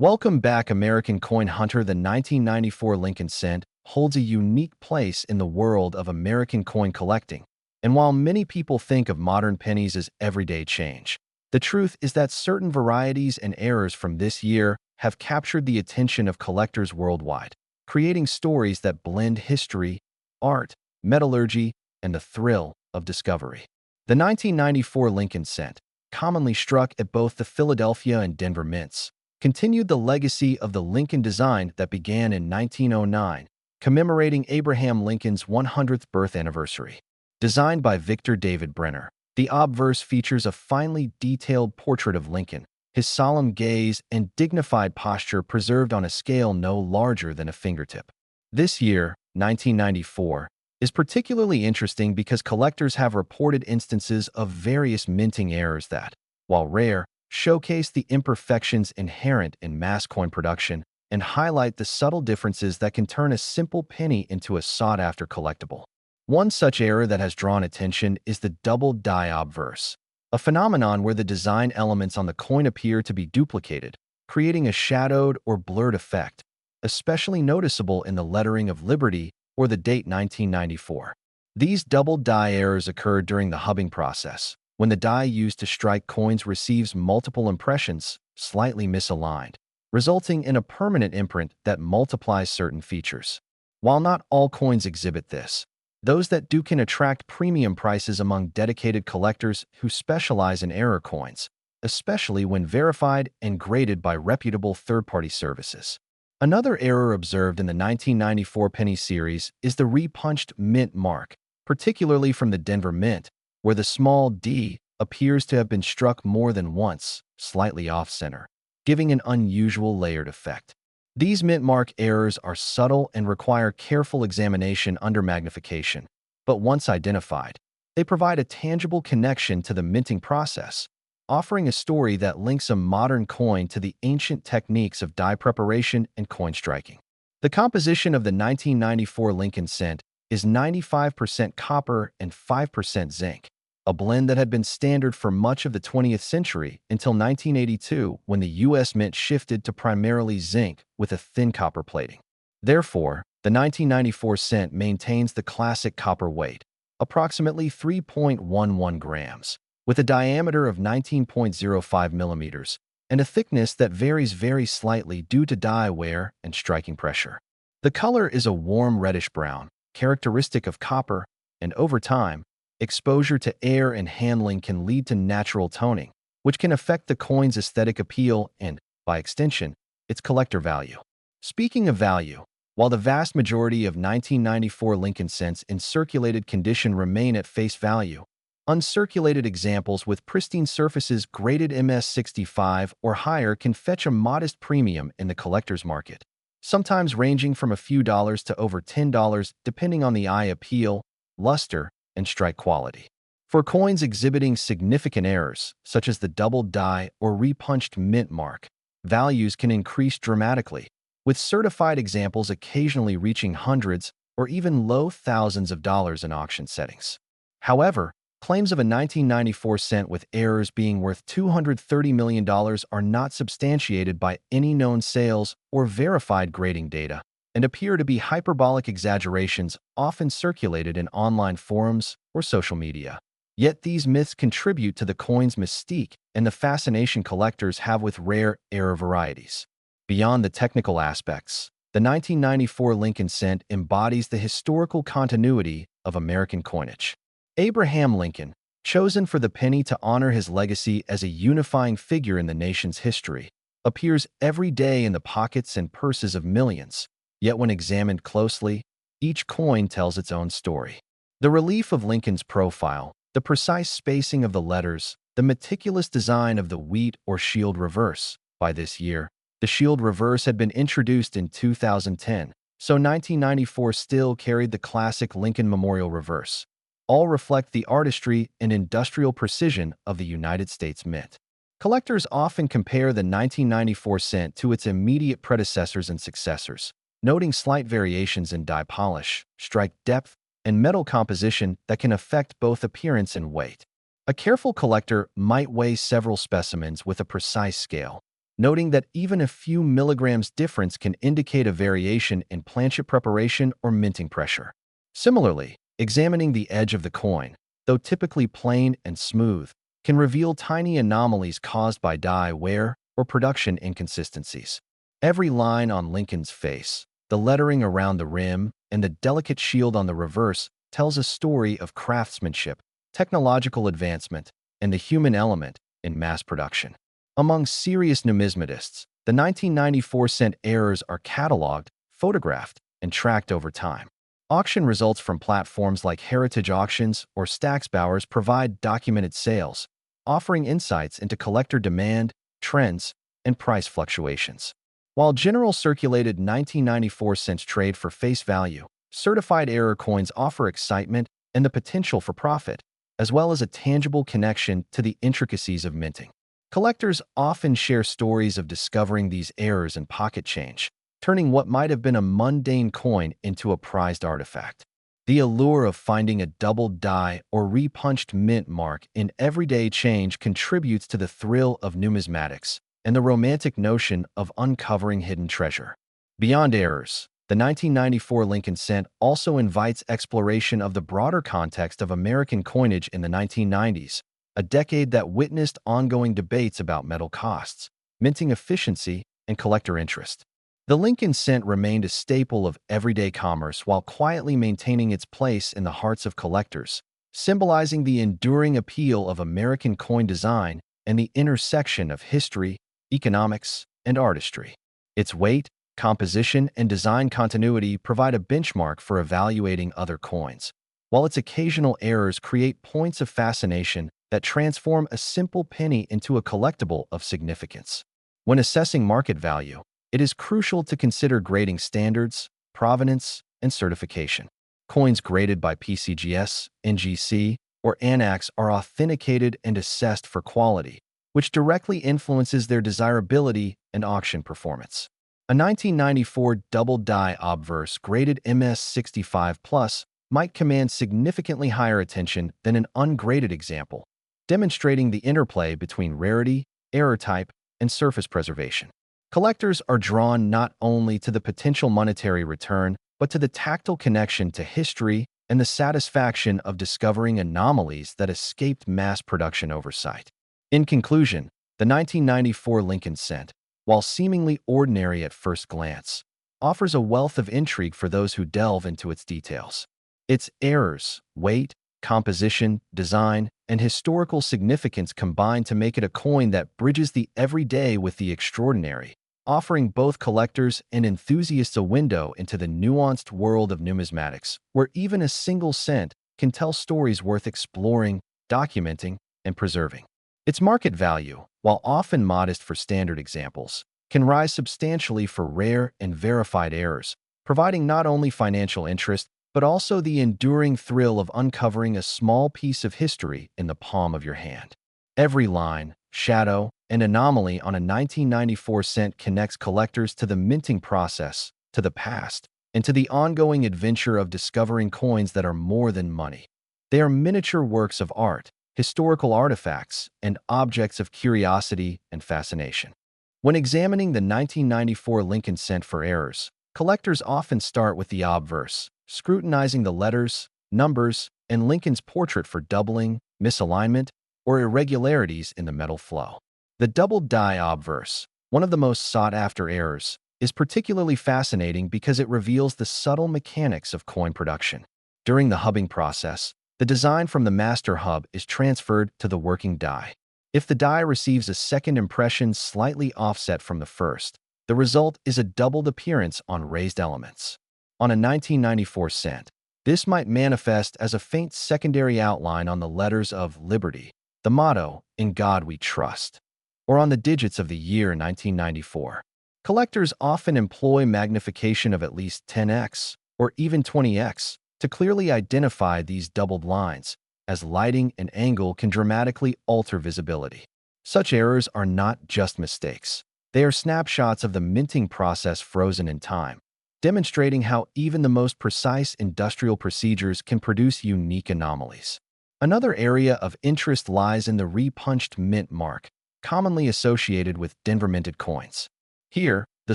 Welcome back, American coin hunter. The 1994 Lincoln cent holds a unique place in the world of American coin collecting. And while many people think of modern pennies as everyday change, the truth is that certain varieties and errors from this year have captured the attention of collectors worldwide, creating stories that blend history, art, metallurgy, and the thrill of discovery. The 1994 Lincoln cent, commonly struck at both the Philadelphia and Denver mints, continued the legacy of the Lincoln design that began in 1909, commemorating Abraham Lincoln's 100th birth anniversary. Designed by Victor David Brenner, the obverse features a finely detailed portrait of Lincoln, his solemn gaze and dignified posture preserved on a scale no larger than a fingertip. This year, 1994, is particularly interesting because collectors have reported instances of various minting errors that, while rare, showcase the imperfections inherent in mass coin production and highlight the subtle differences that can turn a simple penny into a sought-after collectible. One such error that has drawn attention is the double die obverse, a phenomenon where the design elements on the coin appear to be duplicated, creating a shadowed or blurred effect, especially noticeable in the lettering of Liberty or the date 1994. These double die errors occur during the hubbing process, when the die used to strike coins receives multiple impressions, slightly misaligned, resulting in a permanent imprint that multiplies certain features. While not all coins exhibit this, those that do can attract premium prices among dedicated collectors who specialize in error coins, especially when verified and graded by reputable third-party services. Another error observed in the 1994 penny series is the repunched mint mark, particularly from the Denver Mint, where the small d appears to have been struck more than once, slightly off-center, giving an unusual layered effect. These mint mark errors are subtle and require careful examination under magnification, but once identified, they provide a tangible connection to the minting process, offering a story that links a modern coin to the ancient techniques of die preparation and coin striking. The composition of the 1994 Lincoln cent is 95% copper and 5% zinc, a blend that had been standard for much of the 20th century until 1982 when the U.S. Mint shifted to primarily zinc with a thin copper plating. Therefore, the 1994 cent maintains the classic copper weight, approximately 3.11 grams, with a diameter of 19.05 millimeters and a thickness that varies very slightly due to die wear and striking pressure. The color is a warm reddish-brown, characteristic of copper, and over time, exposure to air and handling can lead to natural toning, which can affect the coin's aesthetic appeal and, by extension, its collector value. Speaking of value, while the vast majority of 1994 Lincoln cents in circulated condition remain at face value, uncirculated examples with pristine surfaces graded MS65 or higher can fetch a modest premium in the collector's market, sometimes ranging from a few dollars to over $10 depending on the eye appeal, luster, and strike quality. For coins exhibiting significant errors, such as the double die or repunched mint mark, values can increase dramatically, with certified examples occasionally reaching hundreds or even low thousands of dollars in auction settings. However, claims of a 1994 cent with errors being worth $230 million are not substantiated by any known sales or verified grading data, and appear to be hyperbolic exaggerations often circulated in online forums or social media. Yet these myths contribute to the coin's mystique and the fascination collectors have with rare error varieties. Beyond the technical aspects, the 1994 Lincoln cent embodies the historical continuity of American coinage. Abraham Lincoln, chosen for the penny to honor his legacy as a unifying figure in the nation's history, appears every day in the pockets and purses of millions. Yet when examined closely, each coin tells its own story. The relief of Lincoln's profile, the precise spacing of the letters, the meticulous design of the wheat or shield reverse. By this year, the shield reverse had been introduced in 2010, so 1994 still carried the classic Lincoln Memorial reverse. All reflect the artistry and industrial precision of the United States Mint. Collectors often compare the 1994 cent to its immediate predecessors and successors, noting slight variations in die polish, strike depth, and metal composition that can affect both appearance and weight. A careful collector might weigh several specimens with a precise scale, noting that even a few milligrams difference can indicate a variation in planchet preparation or minting pressure. Similarly, examining the edge of the coin, though typically plain and smooth, can reveal tiny anomalies caused by die wear or production inconsistencies. Every line on Lincoln's face, the lettering around the rim, and the delicate shield on the reverse tells a story of craftsmanship, technological advancement, and the human element in mass production. Among serious numismatists, the 1994-cent errors are cataloged, photographed, and tracked over time. Auction results from platforms like Heritage Auctions or Stacksbowers provide documented sales, offering insights into collector demand, trends, and price fluctuations. While general circulated 1994 cents trade for face value, certified error coins offer excitement and the potential for profit, as well as a tangible connection to the intricacies of minting. Collectors often share stories of discovering these errors in pocket change, turning what might have been a mundane coin into a prized artifact. The allure of finding a doubled die or repunched mint mark in everyday change contributes to the thrill of numismatics and the romantic notion of uncovering hidden treasure. Beyond errors, the 1994 Lincoln cent also invites exploration of the broader context of American coinage in the 1990s, a decade that witnessed ongoing debates about metal costs, minting efficiency, and collector interest. The Lincoln cent remained a staple of everyday commerce while quietly maintaining its place in the hearts of collectors, symbolizing the enduring appeal of American coin design and the intersection of history, economics, and artistry. Its weight, composition, and design continuity provide a benchmark for evaluating other coins, while its occasional errors create points of fascination that transform a simple penny into a collectible of significance. When assessing market value, it is crucial to consider grading standards, provenance, and certification. Coins graded by PCGS, NGC, or ANAX are authenticated and assessed for quality, which directly influences their desirability and auction performance. A 1994 double die obverse graded MS65+ might command significantly higher attention than an ungraded example, demonstrating the interplay between rarity, error type, and surface preservation. Collectors are drawn not only to the potential monetary return, but to the tactile connection to history and the satisfaction of discovering anomalies that escaped mass production oversight. In conclusion, the 1994 Lincoln cent, while seemingly ordinary at first glance, offers a wealth of intrigue for those who delve into its details. Its errors, weight, composition, design, and historical significance combine to make it a coin that bridges the everyday with the extraordinary, offering both collectors and enthusiasts a window into the nuanced world of numismatics, where even a single cent can tell stories worth exploring, documenting, and preserving. Its market value, while often modest for standard examples, can rise substantially for rare and verified errors, providing not only financial interest, but also the enduring thrill of uncovering a small piece of history in the palm of your hand. Every line, shadow, and anomaly on a 1994 cent connects collectors to the minting process, to the past, and to the ongoing adventure of discovering coins that are more than money. They are miniature works of art, historical artifacts, and objects of curiosity and fascination. When examining the 1994 Lincoln cent for errors, collectors often start with the obverse, scrutinizing the letters, numbers, and Lincoln's portrait for doubling, misalignment, or irregularities in the metal flow. The doubled die obverse, one of the most sought-after errors, is particularly fascinating because it reveals the subtle mechanics of coin production. During the hubbing process, the design from the master hub is transferred to the working die. If the die receives a second impression slightly offset from the first, the result is a doubled appearance on raised elements. On a 1994 cent, this might manifest as a faint secondary outline on the letters of Liberty, the motto, "In God We Trust," or on the digits of the year 1994. Collectors often employ magnification of at least 10x or even 20x to clearly identify these doubled lines, as lighting and angle can dramatically alter visibility. Such errors are not just mistakes. They are snapshots of the minting process frozen in time, demonstrating how even the most precise industrial procedures can produce unique anomalies. Another area of interest lies in the repunched mint mark, commonly associated with Denver minted coins. Here, the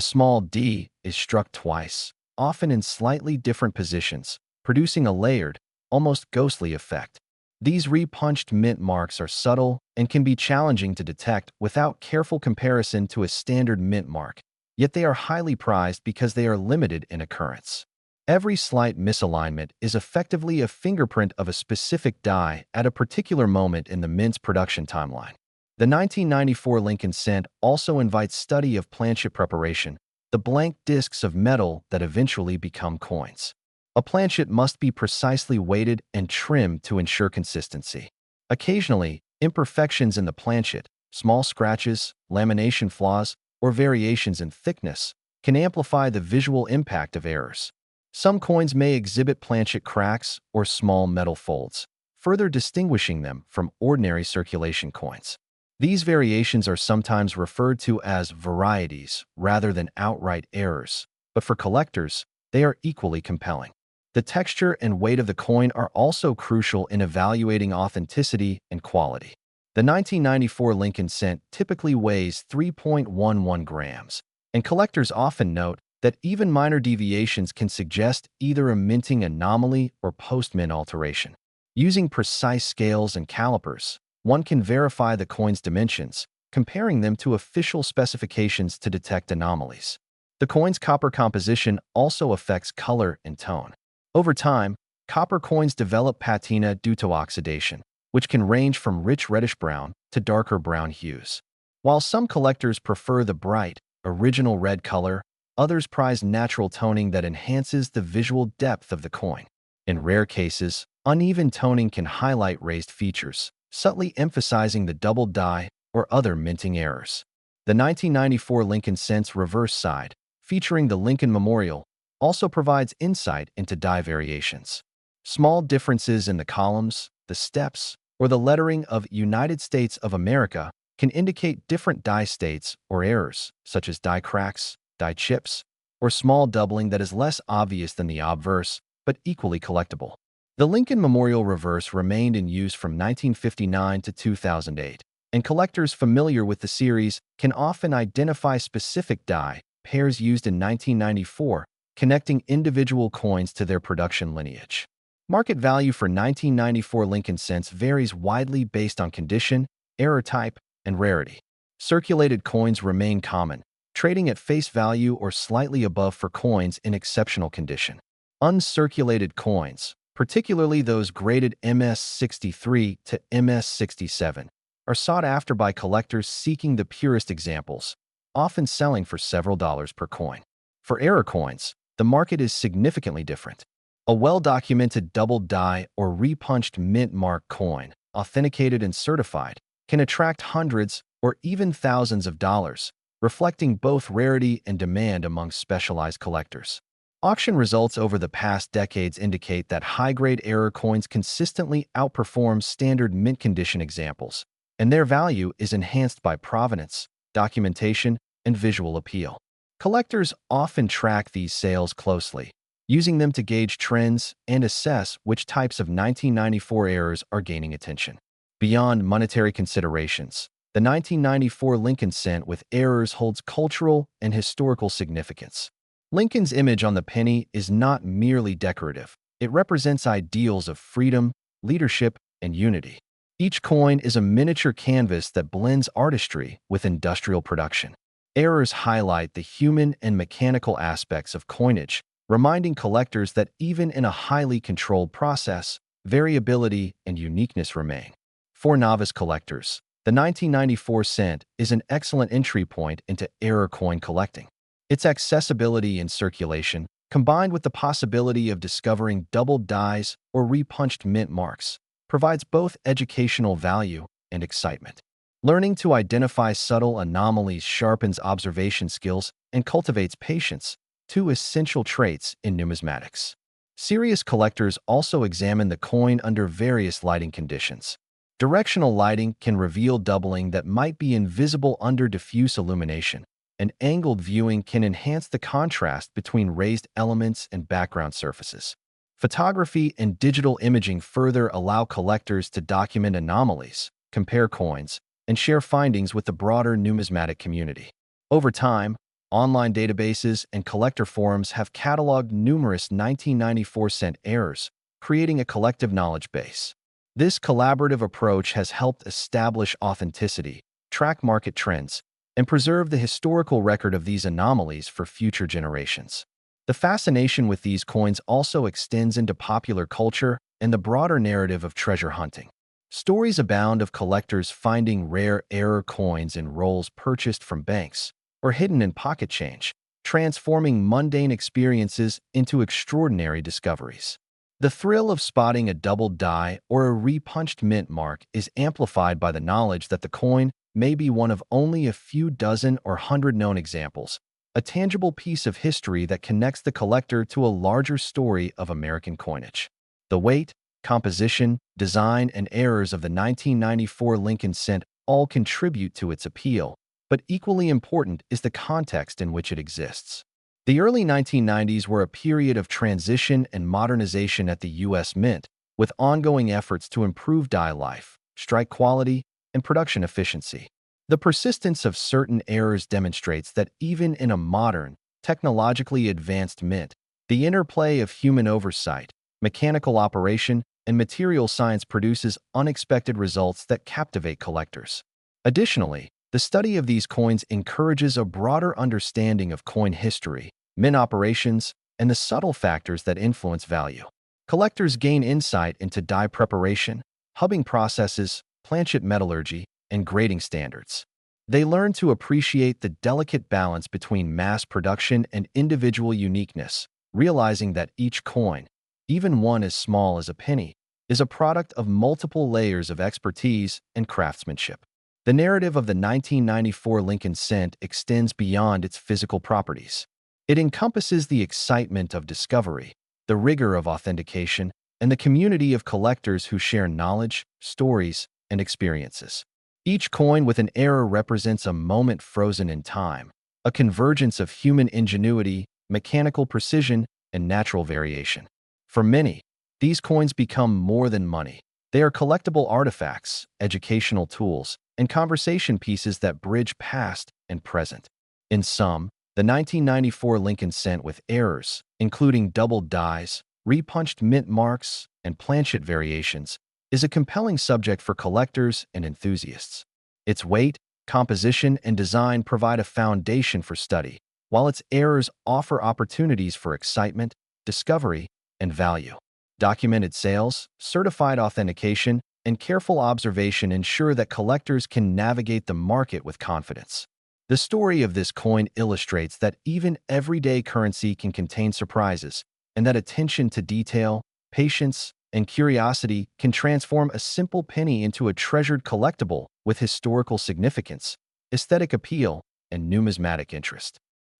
small d is struck twice, often in slightly different positions, producing a layered, almost ghostly effect. These repunched mint marks are subtle and can be challenging to detect without careful comparison to a standard mint mark, yet they are highly prized because they are limited in occurrence. Every slight misalignment is effectively a fingerprint of a specific die at a particular moment in the mint's production timeline. The 1994 Lincoln Cent also invites study of planchet preparation, the blank discs of metal that eventually become coins. A planchet must be precisely weighted and trimmed to ensure consistency. Occasionally, imperfections in the planchet, small scratches, lamination flaws, or variations in thickness, can amplify the visual impact of errors. Some coins may exhibit planchet cracks or small metal folds, further distinguishing them from ordinary circulation coins. These variations are sometimes referred to as varieties rather than outright errors, but for collectors, they are equally compelling. The texture and weight of the coin are also crucial in evaluating authenticity and quality. The 1994 Lincoln Cent typically weighs 3.11 grams, and collectors often note that even minor deviations can suggest either a minting anomaly or post-mint alteration. Using precise scales and calipers, one can verify the coin's dimensions, comparing them to official specifications to detect anomalies. The coin's copper composition also affects color and tone. Over time, copper coins develop patina due to oxidation, which can range from rich reddish-brown to darker brown hues. While some collectors prefer the bright, original red color, others prize natural toning that enhances the visual depth of the coin. In rare cases, uneven toning can highlight raised features, subtly emphasizing the double die or other minting errors. The 1994 Lincoln Cent's reverse side, featuring the Lincoln Memorial, also provides insight into die variations. Small differences in the columns, the steps, or the lettering of United States of America can indicate different die states or errors, such as die cracks, die chips, or small doubling that is less obvious than the obverse, but equally collectible. The Lincoln Memorial Reverse remained in use from 1959 to 2008, and collectors familiar with the series can often identify specific die pairs used in 1994, connecting individual coins to their production lineage. Market value for 1994 Lincoln Cents varies widely based on condition, error type, and rarity. Circulated coins remain common, trading at face value or slightly above for coins in exceptional condition. Uncirculated coins, particularly those graded MS63 to MS67, are sought after by collectors seeking the purest examples, often selling for several dollars per coin. For error coins, the market is significantly different. A well-documented double die or repunched mint mark coin, authenticated and certified, can attract hundreds or even thousands of dollars, reflecting both rarity and demand among specialized collectors. Auction results over the past decades indicate that high-grade error coins consistently outperform standard mint condition examples, and their value is enhanced by provenance, documentation, and visual appeal. Collectors often track these sales closely, using them to gauge trends and assess which types of 1994 errors are gaining attention. Beyond monetary considerations, the 1994 Lincoln Cent with errors holds cultural and historical significance. Lincoln's image on the penny is not merely decorative. It represents ideals of freedom, leadership, and unity. Each coin is a miniature canvas that blends artistry with industrial production. Errors highlight the human and mechanical aspects of coinage, reminding collectors that even in a highly controlled process, variability and uniqueness remain. For novice collectors, the 1994 cent is an excellent entry point into error coin collecting. Its accessibility and circulation, combined with the possibility of discovering double dies or repunched mint marks, provides both educational value and excitement. Learning to identify subtle anomalies sharpens observation skills and cultivates patience, two essential traits in numismatics. Serious collectors also examine the coin under various lighting conditions. Directional lighting can reveal doubling that might be invisible under diffuse illumination, and angled viewing can enhance the contrast between raised elements and background surfaces. Photography and digital imaging further allow collectors to document anomalies, compare coins, and share findings with the broader numismatic community. Over time, online databases and collector forums have cataloged numerous 1994 cent errors, creating a collective knowledge base. This collaborative approach has helped establish authenticity, track market trends, and preserve the historical record of these anomalies for future generations. The fascination with these coins also extends into popular culture and the broader narrative of treasure hunting. Stories abound of collectors finding rare error coins in rolls purchased from banks or hidden in pocket change, transforming mundane experiences into extraordinary discoveries. The thrill of spotting a doubled die or a repunched mint mark is amplified by the knowledge that the coin may be one of only a few dozen or hundred known examples, a tangible piece of history that connects the collector to a larger story of American coinage. The weight, composition, design, and errors of the 1994 Lincoln cent all contribute to its appeal, but equally important is the context in which it exists. The early 1990s were a period of transition and modernization at the U.S. Mint, with ongoing efforts to improve die life, strike quality, and production efficiency. The persistence of certain errors demonstrates that even in a modern, technologically advanced mint, the interplay of human oversight, mechanical operation, and material science produces unexpected results that captivate collectors. Additionally, the study of these coins encourages a broader understanding of coin history, mint operations, and the subtle factors that influence value. Collectors gain insight into die preparation, hubbing processes, planchet metallurgy, and grading standards. They learn to appreciate the delicate balance between mass production and individual uniqueness, realizing that each coin, even one as small as a penny, is a product of multiple layers of expertise and craftsmanship. The narrative of the 1994 Lincoln cent extends beyond its physical properties. It encompasses the excitement of discovery, the rigor of authentication, and the community of collectors who share knowledge, stories, and experiences. Each coin with an error represents a moment frozen in time, a convergence of human ingenuity, mechanical precision, and natural variation. For many, these coins become more than money. They are collectible artifacts, educational tools, and conversation pieces that bridge past and present. In sum, the 1994 Lincoln cent with errors, including doubled dies, repunched mint marks, and planchet variations, is a compelling subject for collectors and enthusiasts. Its weight, composition, and design provide a foundation for study, while its errors offer opportunities for excitement, discovery, and value. Documented sales, certified authentication, and careful observation ensure that collectors can navigate the market with confidence. The story of this coin illustrates that even everyday currency can contain surprises, and that attention to detail, patience, and curiosity can transform a simple penny into a treasured collectible with historical significance, aesthetic appeal, and numismatic interest.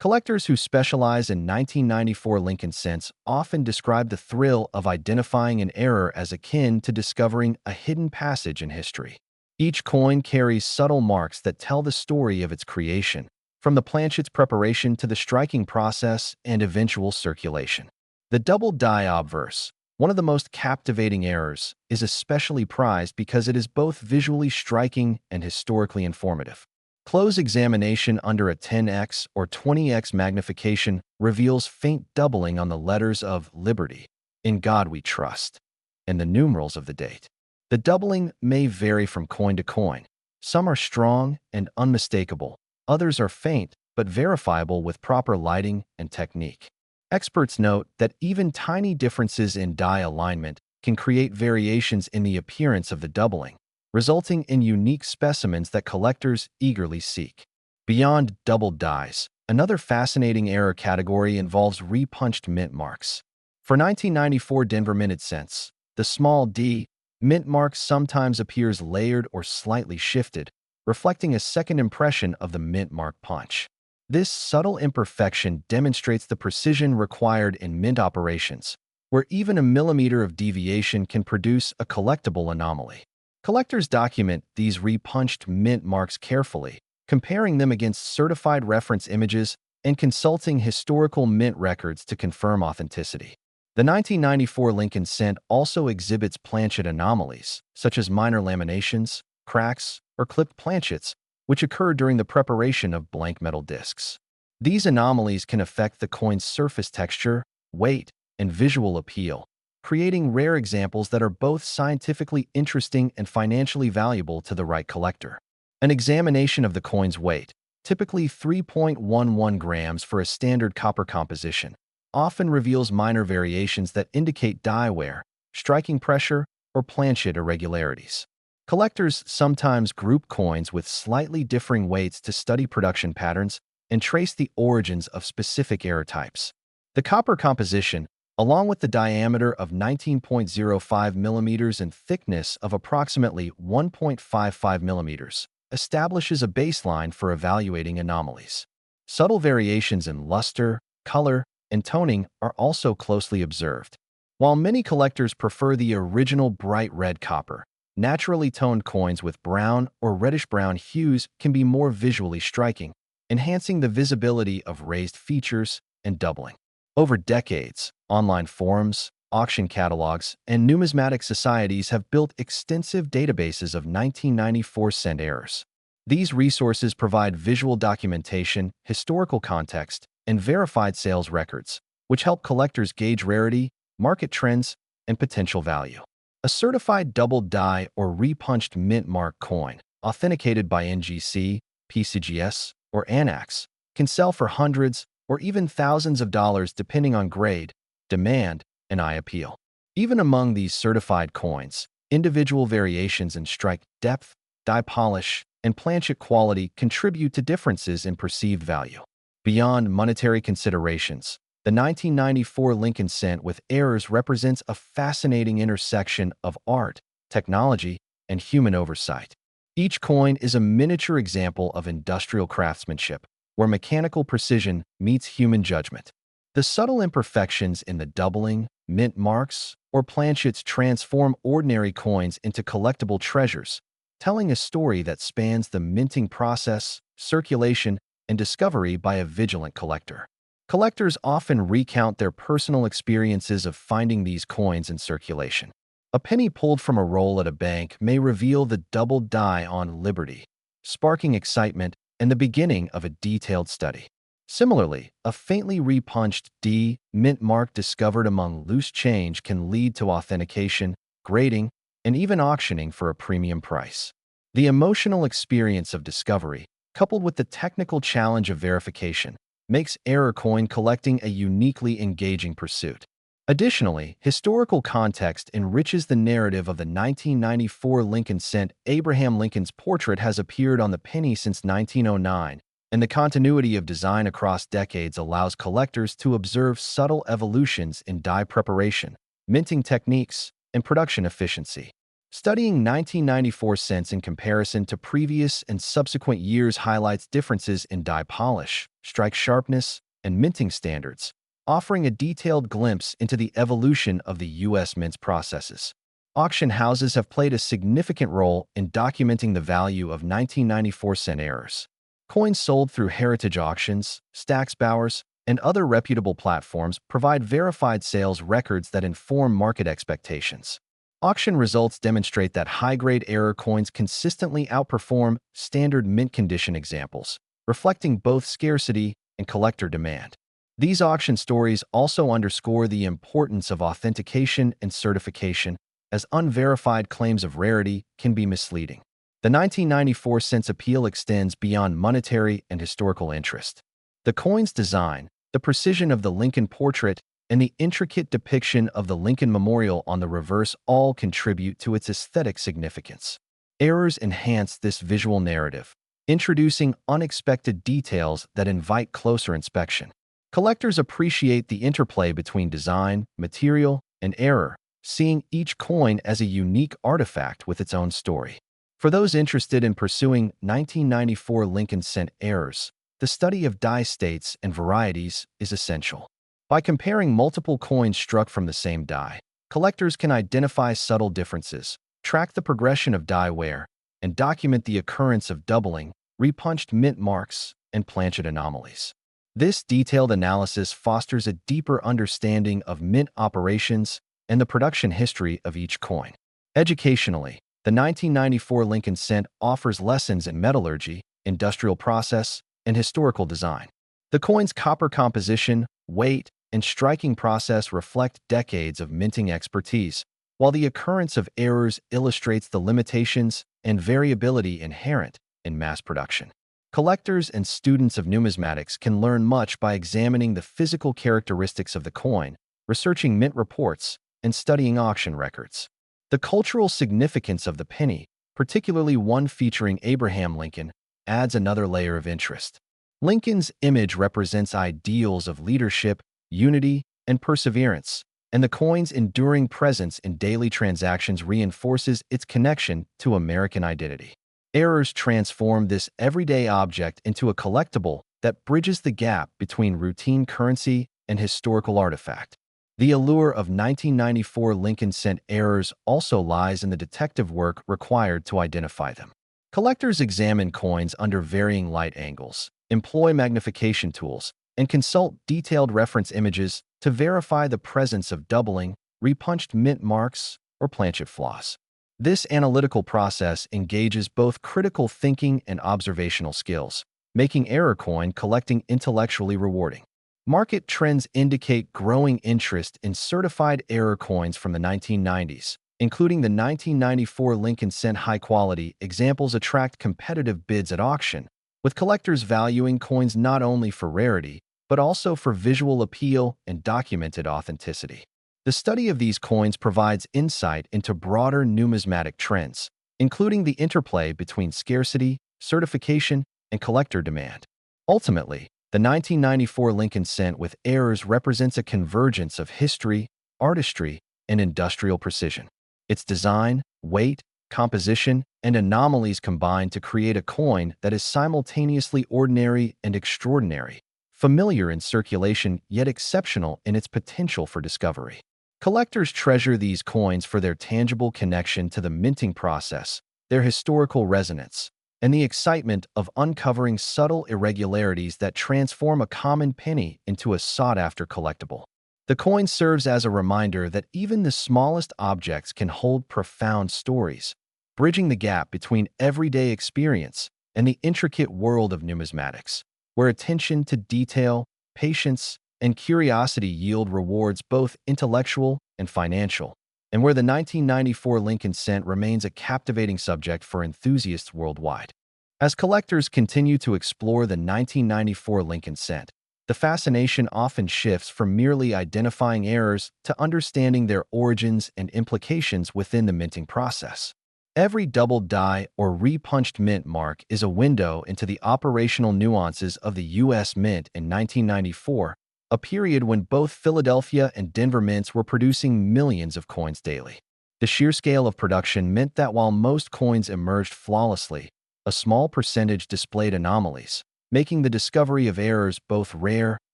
Collectors who specialize in 1994 Lincoln cents often describe the thrill of identifying an error as akin to discovering a hidden passage in history. Each coin carries subtle marks that tell the story of its creation, from the planchet's preparation to the striking process and eventual circulation. The double die obverse, one of the most captivating errors, is especially prized because it is both visually striking and historically informative. Close examination under a 10x or 20x magnification reveals faint doubling on the letters of Liberty, In God We Trust, and the numerals of the date. The doubling may vary from coin to coin. Some are strong and unmistakable. Others are faint but verifiable with proper lighting and technique. Experts note that even tiny differences in die alignment can create variations in the appearance of the doubling, resulting in unique specimens that collectors eagerly seek. Beyond doubled dies, another fascinating error category involves repunched mint marks. For 1994 Denver minted cents, the small d mint mark sometimes appears layered or slightly shifted, reflecting a second impression of the mint mark punch. This subtle imperfection demonstrates the precision required in mint operations, where even a millimeter of deviation can produce a collectible anomaly. Collectors document these repunched mint marks carefully, comparing them against certified reference images and consulting historical mint records to confirm authenticity. The 1994 Lincoln cent also exhibits planchet anomalies, such as minor laminations, cracks, or clipped planchets, which occur during the preparation of blank metal discs. These anomalies can affect the coin's surface texture, weight, and visual appeal, creating rare examples that are both scientifically interesting and financially valuable to the right collector. An examination of the coin's weight, typically 3.11 grams for a standard copper composition, often reveals minor variations that indicate die wear, striking pressure, or planchet irregularities. Collectors sometimes group coins with slightly differing weights to study production patterns and trace the origins of specific error types. The copper composition, along with the diameter of 19.05 millimeters and thickness of approximately 1.55 millimeters, establishes a baseline for evaluating anomalies. Subtle variations in luster, color, and toning are also closely observed. While many collectors prefer the original bright red copper, naturally toned coins with brown or reddish-brown hues can be more visually striking, enhancing the visibility of raised features and doubling. Over decades, online forums, auction catalogs, and numismatic societies have built extensive databases of 1994-cent errors. These resources provide visual documentation, historical context, and verified sales records, which help collectors gauge rarity, market trends, and potential value. A certified double die or repunched mint mark coin, authenticated by NGC, PCGS, or ANAX, can sell for hundreds or even thousands of dollars depending on grade, demand, and eye appeal. Even among these certified coins, individual variations in strike depth, die polish, and planchet quality contribute to differences in perceived value. Beyond monetary considerations, the 1994 Lincoln cent with errors represents a fascinating intersection of art, technology, and human oversight. Each coin is a miniature example of industrial craftsmanship, where mechanical precision meets human judgment. The subtle imperfections in the doubling, mint marks, or planchets transform ordinary coins into collectible treasures, telling a story that spans the minting process, circulation, and discovery by a vigilant collector. Collectors often recount their personal experiences of finding these coins in circulation. A penny pulled from a roll at a bank may reveal the double die on Liberty, sparking excitement and the beginning of a detailed study. Similarly, a faintly repunched D mint mark discovered among loose change can lead to authentication, grading, and even auctioning for a premium price. The emotional experience of discovery, coupled with the technical challenge of verification, makes error coin collecting a uniquely engaging pursuit. Additionally, historical context enriches the narrative of the 1994 Lincoln cent. Abraham Lincoln's portrait has appeared on the penny since 1909, and the continuity of design across decades allows collectors to observe subtle evolutions in die preparation, minting techniques, and production efficiency. Studying 1994 cents in comparison to previous and subsequent years highlights differences in die polish, strike sharpness, and minting standards, offering a detailed glimpse into the evolution of the U.S. mint's processes. Auction houses have played a significant role in documenting the value of 1994 cent errors. Coins sold through heritage auctions, Stack's Bowers, and other reputable platforms provide verified sales records that inform market expectations. Auction results demonstrate that high-grade error coins consistently outperform standard mint condition examples, reflecting both scarcity and collector demand. These auction stories also underscore the importance of authentication and certification, as unverified claims of rarity can be misleading. The 1994 cents appeal extends beyond monetary and historical interest. The coin's design, the precision of the Lincoln portrait, and the intricate depiction of the Lincoln Memorial on the reverse all contribute to its aesthetic significance. Errors enhance this visual narrative, introducing unexpected details that invite closer inspection. Collectors appreciate the interplay between design, material, and error, seeing each coin as a unique artifact with its own story. For those interested in pursuing 1994 Lincoln cent errors, the study of die states and varieties is essential. By comparing multiple coins struck from the same die, collectors can identify subtle differences, track the progression of die wear, and document the occurrence of doubling, repunched mint marks, and planchet anomalies. This detailed analysis fosters a deeper understanding of mint operations and the production history of each coin. Educationally, The 1994 Lincoln Cent offers lessons in metallurgy, industrial process, and historical design. The coin's copper composition, weight, and striking process reflect decades of minting expertise, while the occurrence of errors illustrates the limitations and variability inherent in mass production. Collectors and students of numismatics can learn much by examining the physical characteristics of the coin, researching mint reports, and studying auction records. The cultural significance of the penny, particularly one featuring Abraham Lincoln, adds another layer of interest. Lincoln's image represents ideals of leadership, unity, and perseverance, and the coin's enduring presence in daily transactions reinforces its connection to American identity. Errors transform this everyday object into a collectible that bridges the gap between routine currency and historical artifact. The allure of 1994 Lincoln Cent errors also lies in the detective work required to identify them. Collectors examine coins under varying light angles, employ magnification tools, and consult detailed reference images to verify the presence of doubling, repunched mint marks, or planchet flaws. This analytical process engages both critical thinking and observational skills, making error coin collecting intellectually rewarding. Market trends indicate growing interest in certified error coins from the 1990s, including the 1994 Lincoln Cent high-quality examples attract competitive bids at auction, with collectors valuing coins not only for rarity, but also for visual appeal and documented authenticity. The study of these coins provides insight into broader numismatic trends, including the interplay between scarcity, certification, and collector demand. Ultimately, the 1994 Lincoln Cent with errors represents a convergence of history, artistry, and industrial precision. Its design, weight, composition, and anomalies combine to create a coin that is simultaneously ordinary and extraordinary, familiar in circulation yet exceptional in its potential for discovery. Collectors treasure these coins for their tangible connection to the minting process, their historical resonance, and the excitement of uncovering subtle irregularities that transform a common penny into a sought-after collectible. The coin serves as a reminder that even the smallest objects can hold profound stories, bridging the gap between everyday experience and the intricate world of numismatics, where attention to detail, patience, and curiosity yield rewards both intellectual and financial, and where the 1994 Lincoln Cent remains a captivating subject for enthusiasts worldwide. As collectors continue to explore the 1994 Lincoln Cent, the fascination often shifts from merely identifying errors to understanding their origins and implications within the minting process. Every double die or repunched mint mark is a window into the operational nuances of the U.S. Mint in 1994, a period when both Philadelphia and Denver mints were producing millions of coins daily. The sheer scale of production meant that while most coins emerged flawlessly, a small percentage displayed anomalies, making the discovery of errors both rare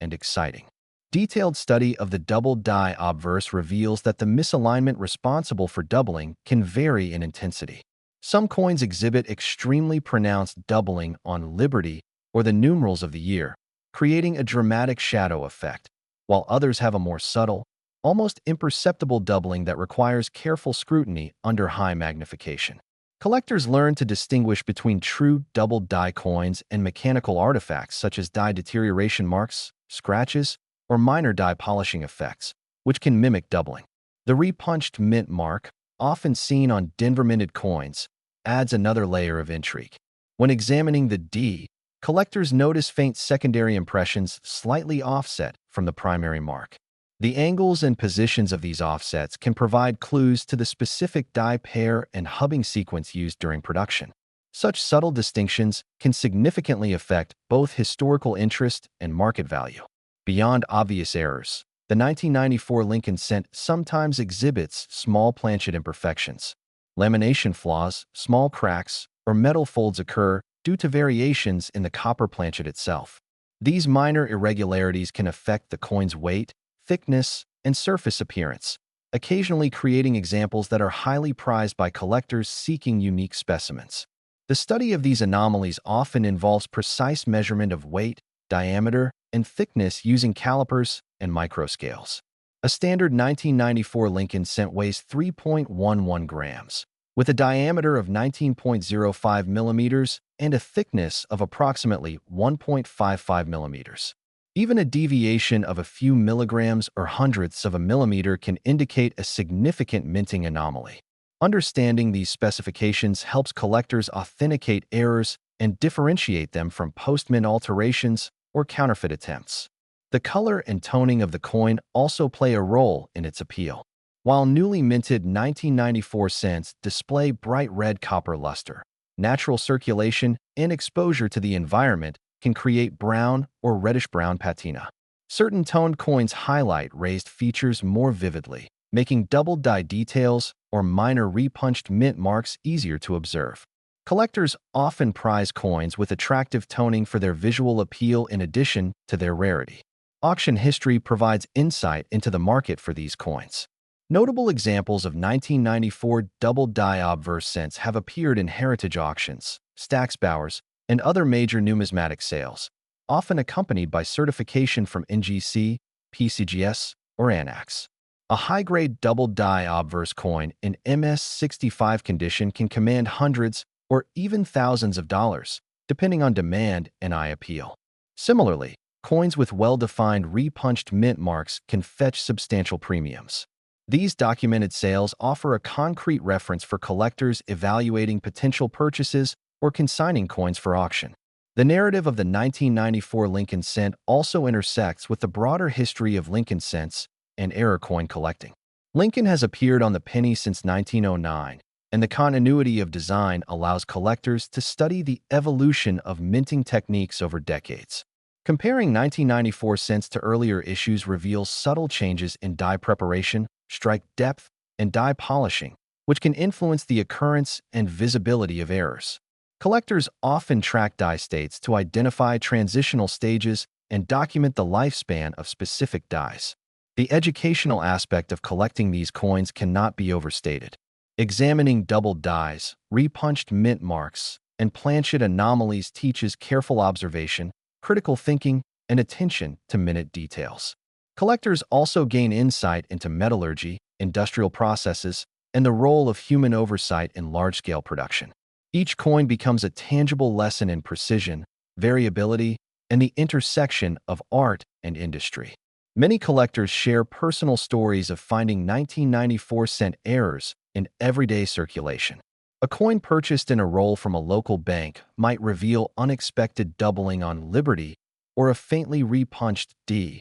and exciting. Detailed study of the double die obverse reveals that the misalignment responsible for doubling can vary in intensity. Some coins exhibit extremely pronounced doubling on Liberty or the numerals of the year, creating a dramatic shadow effect, while others have a more subtle, almost imperceptible doubling that requires careful scrutiny under high magnification. Collectors learn to distinguish between true double die coins and mechanical artifacts such as die deterioration marks, scratches, or minor die polishing effects, which can mimic doubling. The repunched mint mark, often seen on Denver minted coins, adds another layer of intrigue. When examining the D, collectors notice faint secondary impressions slightly offset from the primary mark. The angles and positions of these offsets can provide clues to the specific die pair and hubbing sequence used during production. Such subtle distinctions can significantly affect both historical interest and market value. Beyond obvious errors, the 1994 Lincoln Cent sometimes exhibits small planchet imperfections. Lamination flaws, small cracks, or metal folds occur due to variations in the copper planchet itself. These minor irregularities can affect the coin's weight, thickness, and surface appearance, occasionally creating examples that are highly prized by collectors seeking unique specimens. The study of these anomalies often involves precise measurement of weight, diameter, and thickness using calipers and microscales. A standard 1994 Lincoln Cent weighs 3.11 grams, with a diameter of 19.05 millimeters and a thickness of approximately 1.55 millimeters. Even a deviation of a few milligrams or hundredths of a millimeter can indicate a significant minting anomaly. Understanding these specifications helps collectors authenticate errors and differentiate them from post-mint alterations or counterfeit attempts. The color and toning of the coin also play a role in its appeal. While newly minted 1994 cents display bright red copper luster, natural circulation and exposure to the environment can create brown or reddish-brown patina. Certain toned coins highlight raised features more vividly, making double-die details or minor repunched mint marks easier to observe. Collectors often prize coins with attractive toning for their visual appeal in addition to their rarity. Auction history provides insight into the market for these coins. Notable examples of 1994 double-die obverse cents have appeared in heritage auctions, Stacksbauers, and other major numismatic sales, often accompanied by certification from NGC, PCGS, or ANAX. A high-grade double-die obverse coin in MS-65 condition can command hundreds or even thousands of dollars, depending on demand and eye appeal. Similarly, coins with well-defined repunched mint marks can fetch substantial premiums. These documented sales offer a concrete reference for collectors evaluating potential purchases or consigning coins for auction. The narrative of the 1994 Lincoln cent also intersects with the broader history of Lincoln cents and error coin collecting. Lincoln has appeared on the penny since 1909, and the continuity of design allows collectors to study the evolution of minting techniques over decades. Comparing 1994 cents to earlier issues reveals subtle changes in die preparation, strike depth, and die polishing, which can influence the occurrence and visibility of errors. Collectors often track die states to identify transitional stages and document the lifespan of specific dies. The educational aspect of collecting these coins cannot be overstated. Examining double dies, repunched mint marks, and planchet anomalies teaches careful observation, critical thinking, and attention to minute details. Collectors also gain insight into metallurgy, industrial processes, and the role of human oversight in large-scale production. Each coin becomes a tangible lesson in precision, variability, and the intersection of art and industry. Many collectors share personal stories of finding 1994 cent errors in everyday circulation. A coin purchased in a roll from a local bank might reveal unexpected doubling on Liberty or a faintly repunched D,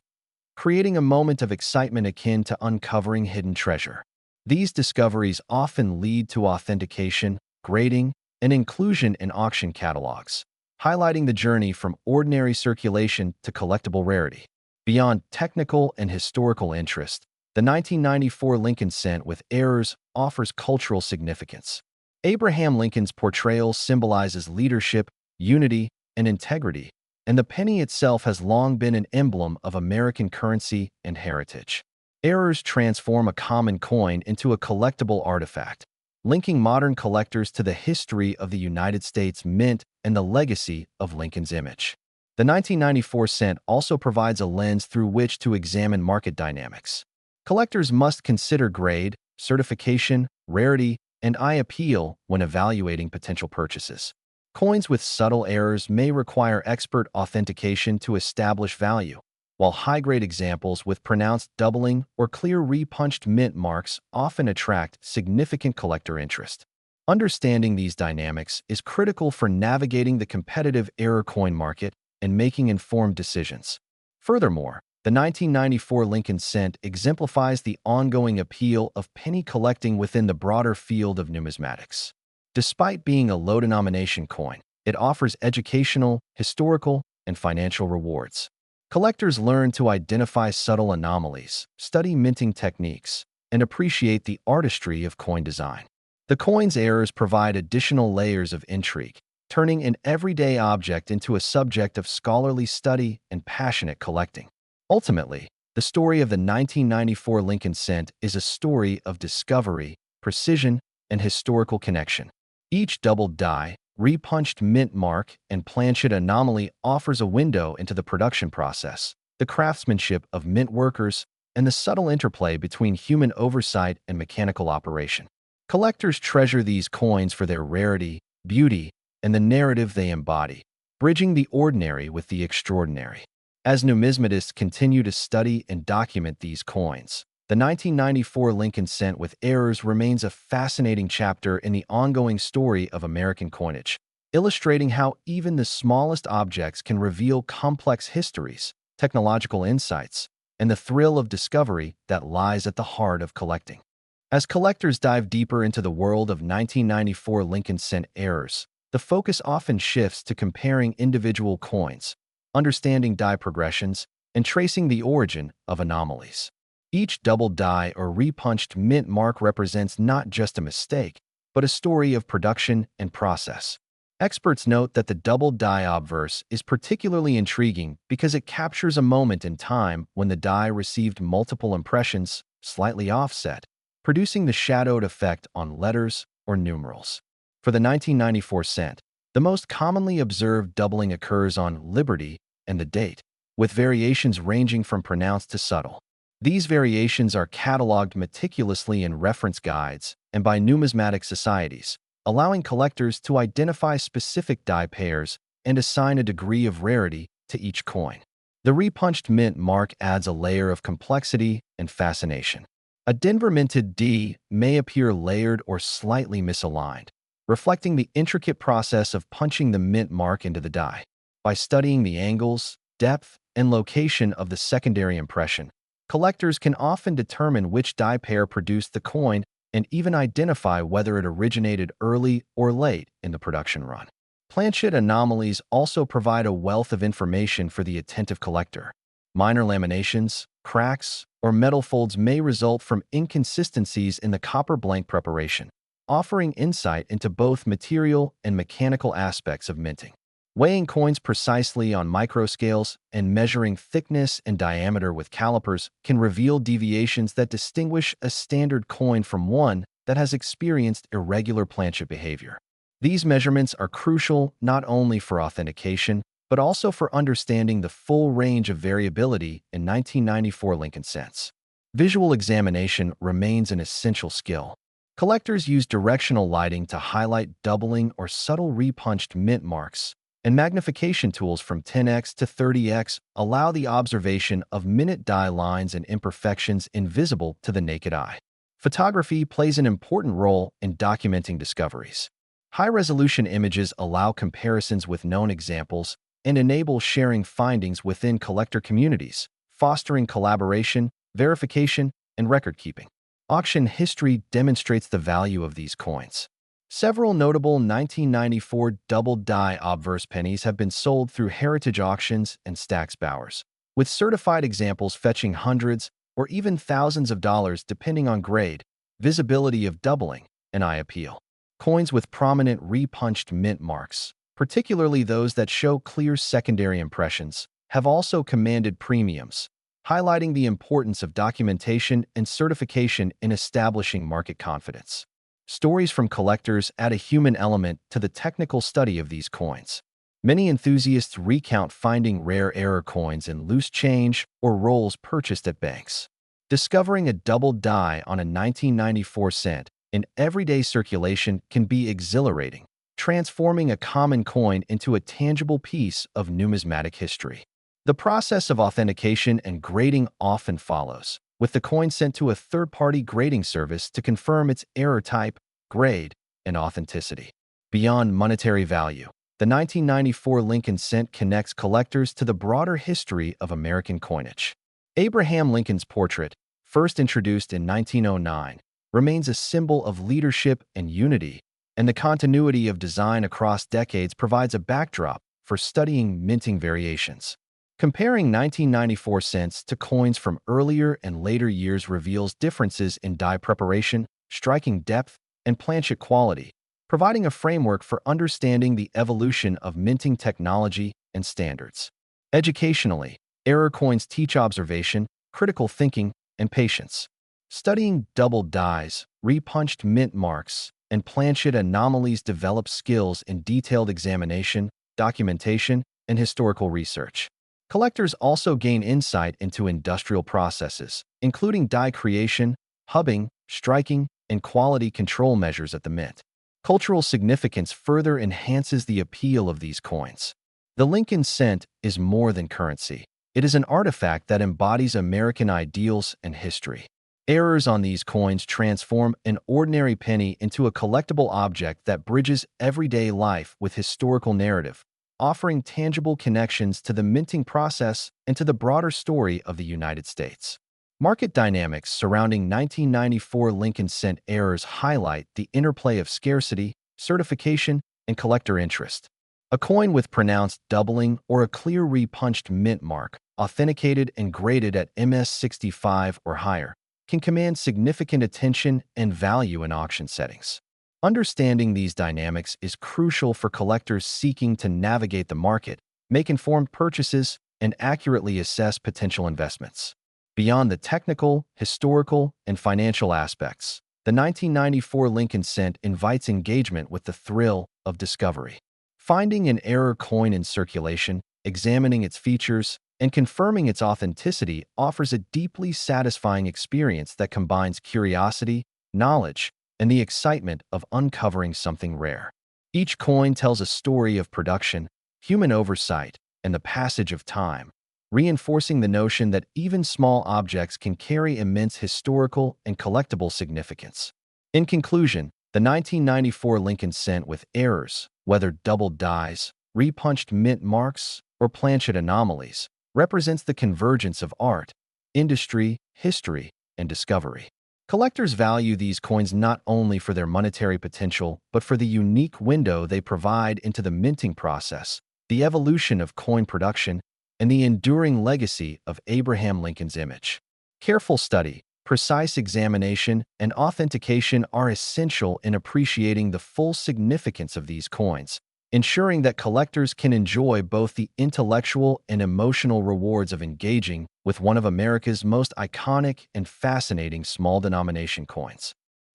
creating a moment of excitement akin to uncovering hidden treasure. These discoveries often lead to authentication, grading, and inclusion in auction catalogs, highlighting the journey from ordinary circulation to collectible rarity. Beyond technical and historical interest, the 1994 Lincoln cent with errors offers cultural significance. Abraham Lincoln's portrayal symbolizes leadership, unity, and integrity, and the penny itself has long been an emblem of American currency and heritage. Errors transform a common coin into a collectible artifact, linking modern collectors to the history of the United States Mint and the legacy of Lincoln's image. The 1994 cent also provides a lens through which to examine market dynamics. Collectors must consider grade, certification, rarity, and eye appeal when evaluating potential purchases. Coins with subtle errors may require expert authentication to establish value, while high-grade examples with pronounced doubling or clear repunched mint marks often attract significant collector interest. Understanding these dynamics is critical for navigating the competitive error coin market and making informed decisions. Furthermore, the 1994 Lincoln cent exemplifies the ongoing appeal of penny collecting within the broader field of numismatics. Despite being a low-denomination coin, it offers educational, historical, and financial rewards. Collectors learn to identify subtle anomalies, study minting techniques, and appreciate the artistry of coin design. The coin's errors provide additional layers of intrigue, turning an everyday object into a subject of scholarly study and passionate collecting. Ultimately, the story of the 1994 Lincoln cent is a story of discovery, precision, and historical connection. Each double die, repunched mint mark, and planchet anomaly offers a window into the production process, the craftsmanship of mint workers, and the subtle interplay between human oversight and mechanical operation. Collectors treasure these coins for their rarity, beauty, and the narrative they embody, bridging the ordinary with the extraordinary. As numismatists continue to study and document these coins, the 1994 Lincoln cent with errors remains a fascinating chapter in the ongoing story of American coinage, illustrating how even the smallest objects can reveal complex histories, technological insights, and the thrill of discovery that lies at the heart of collecting. As collectors dive deeper into the world of 1994 Lincoln cent errors, the focus often shifts to comparing individual coins, understanding die progressions, and tracing the origin of anomalies. Each double die or repunched mint mark represents not just a mistake, but a story of production and process. Experts note that the double die obverse is particularly intriguing because it captures a moment in time when the die received multiple impressions, slightly offset, producing the shadowed effect on letters or numerals. For the 1994 cent, the most commonly observed doubling occurs on Liberty and the date, with variations ranging from pronounced to subtle. These variations are cataloged meticulously in reference guides and by numismatic societies, allowing collectors to identify specific die pairs and assign a degree of rarity to each coin. The repunched mint mark adds a layer of complexity and fascination. A Denver minted D may appear layered or slightly misaligned, reflecting the intricate process of punching the mint mark into the die. By studying the angles, depth, and location of the secondary impression, collectors can often determine which die pair produced the coin and even identify whether it originated early or late in the production run. Planchet anomalies also provide a wealth of information for the attentive collector. Minor laminations, cracks, or metal folds may result from inconsistencies in the copper blank preparation, offering insight into both material and mechanical aspects of minting. Weighing coins precisely on microscales and measuring thickness and diameter with calipers can reveal deviations that distinguish a standard coin from one that has experienced irregular planchet behavior. These measurements are crucial not only for authentication, but also for understanding the full range of variability in 1994 Lincoln cents. Visual examination remains an essential skill. Collectors use directional lighting to highlight doubling or subtle repunched mint marks, and magnification tools from 10x to 30x allow the observation of minute die lines and imperfections invisible to the naked eye. Photography plays an important role in documenting discoveries. High-resolution images allow comparisons with known examples and enable sharing findings within collector communities, fostering collaboration, verification, and record-keeping. Auction history demonstrates the value of these coins. Several notable 1994 double die obverse pennies have been sold through heritage auctions and stacks bowers, with certified examples fetching hundreds or even thousands of dollars depending on grade, visibility of doubling, and eye appeal. Coins with prominent repunched mint marks, particularly those that show clear secondary impressions, have also commanded premiums, highlighting the importance of documentation and certification in establishing market confidence. Stories from collectors add a human element to the technical study of these coins. Many enthusiasts recount finding rare error coins in loose change or rolls purchased at banks. Discovering a double die on a 1994 cent in everyday circulation can be exhilarating, transforming a common coin into a tangible piece of numismatic history. The process of authentication and grading often follows, with the coin sent to a third-party grading service to confirm its error type, grade, and authenticity. Beyond monetary value, the 1994 Lincoln cent connects collectors to the broader history of American coinage. Abraham Lincoln's portrait, first introduced in 1909, remains a symbol of leadership and unity, and the continuity of design across decades provides a backdrop for studying minting variations. Comparing 1994 cents to coins from earlier and later years reveals differences in die preparation, striking depth, and planchet quality, providing a framework for understanding the evolution of minting technology and standards. Educationally, error coins teach observation, critical thinking, and patience. Studying double dies, repunched mint marks, and planchet anomalies develops skills in detailed examination, documentation, and historical research. Collectors also gain insight into industrial processes, including die creation, hubbing, striking, and quality control measures at the mint. Cultural significance further enhances the appeal of these coins. The Lincoln cent is more than currency. It is an artifact that embodies American ideals and history. Errors on these coins transform an ordinary penny into a collectible object that bridges everyday life with historical narrative, offering tangible connections to the minting process and to the broader story of the United States. Market dynamics surrounding 1994 Lincoln cent errors highlight the interplay of scarcity, certification, and collector interest. A coin with pronounced doubling or a clear repunched mint mark, authenticated and graded at MS65 or higher, can command significant attention and value in auction settings. Understanding these dynamics is crucial for collectors seeking to navigate the market, make informed purchases, and accurately assess potential investments. Beyond the technical, historical, and financial aspects, the 1994 Lincoln cent invites engagement with the thrill of discovery. Finding an error coin in circulation, examining its features, and confirming its authenticity offers a deeply satisfying experience that combines curiosity, knowledge, and the excitement of uncovering something rare. Each coin tells a story of production, human oversight, and the passage of time, reinforcing the notion that even small objects can carry immense historical and collectible significance. In conclusion, the 1994 Lincoln cent with errors, whether doubled dies, repunched mint marks, or planchet anomalies, represents the convergence of art, industry, history, and discovery. Collectors value these coins not only for their monetary potential, but for the unique window they provide into the minting process, the evolution of coin production, and the enduring legacy of Abraham Lincoln's image. Careful study, precise examination, and authentication are essential in appreciating the full significance of these coins, ensuring that collectors can enjoy both the intellectual and emotional rewards of engaging with one of America's most iconic and fascinating small-denomination coins.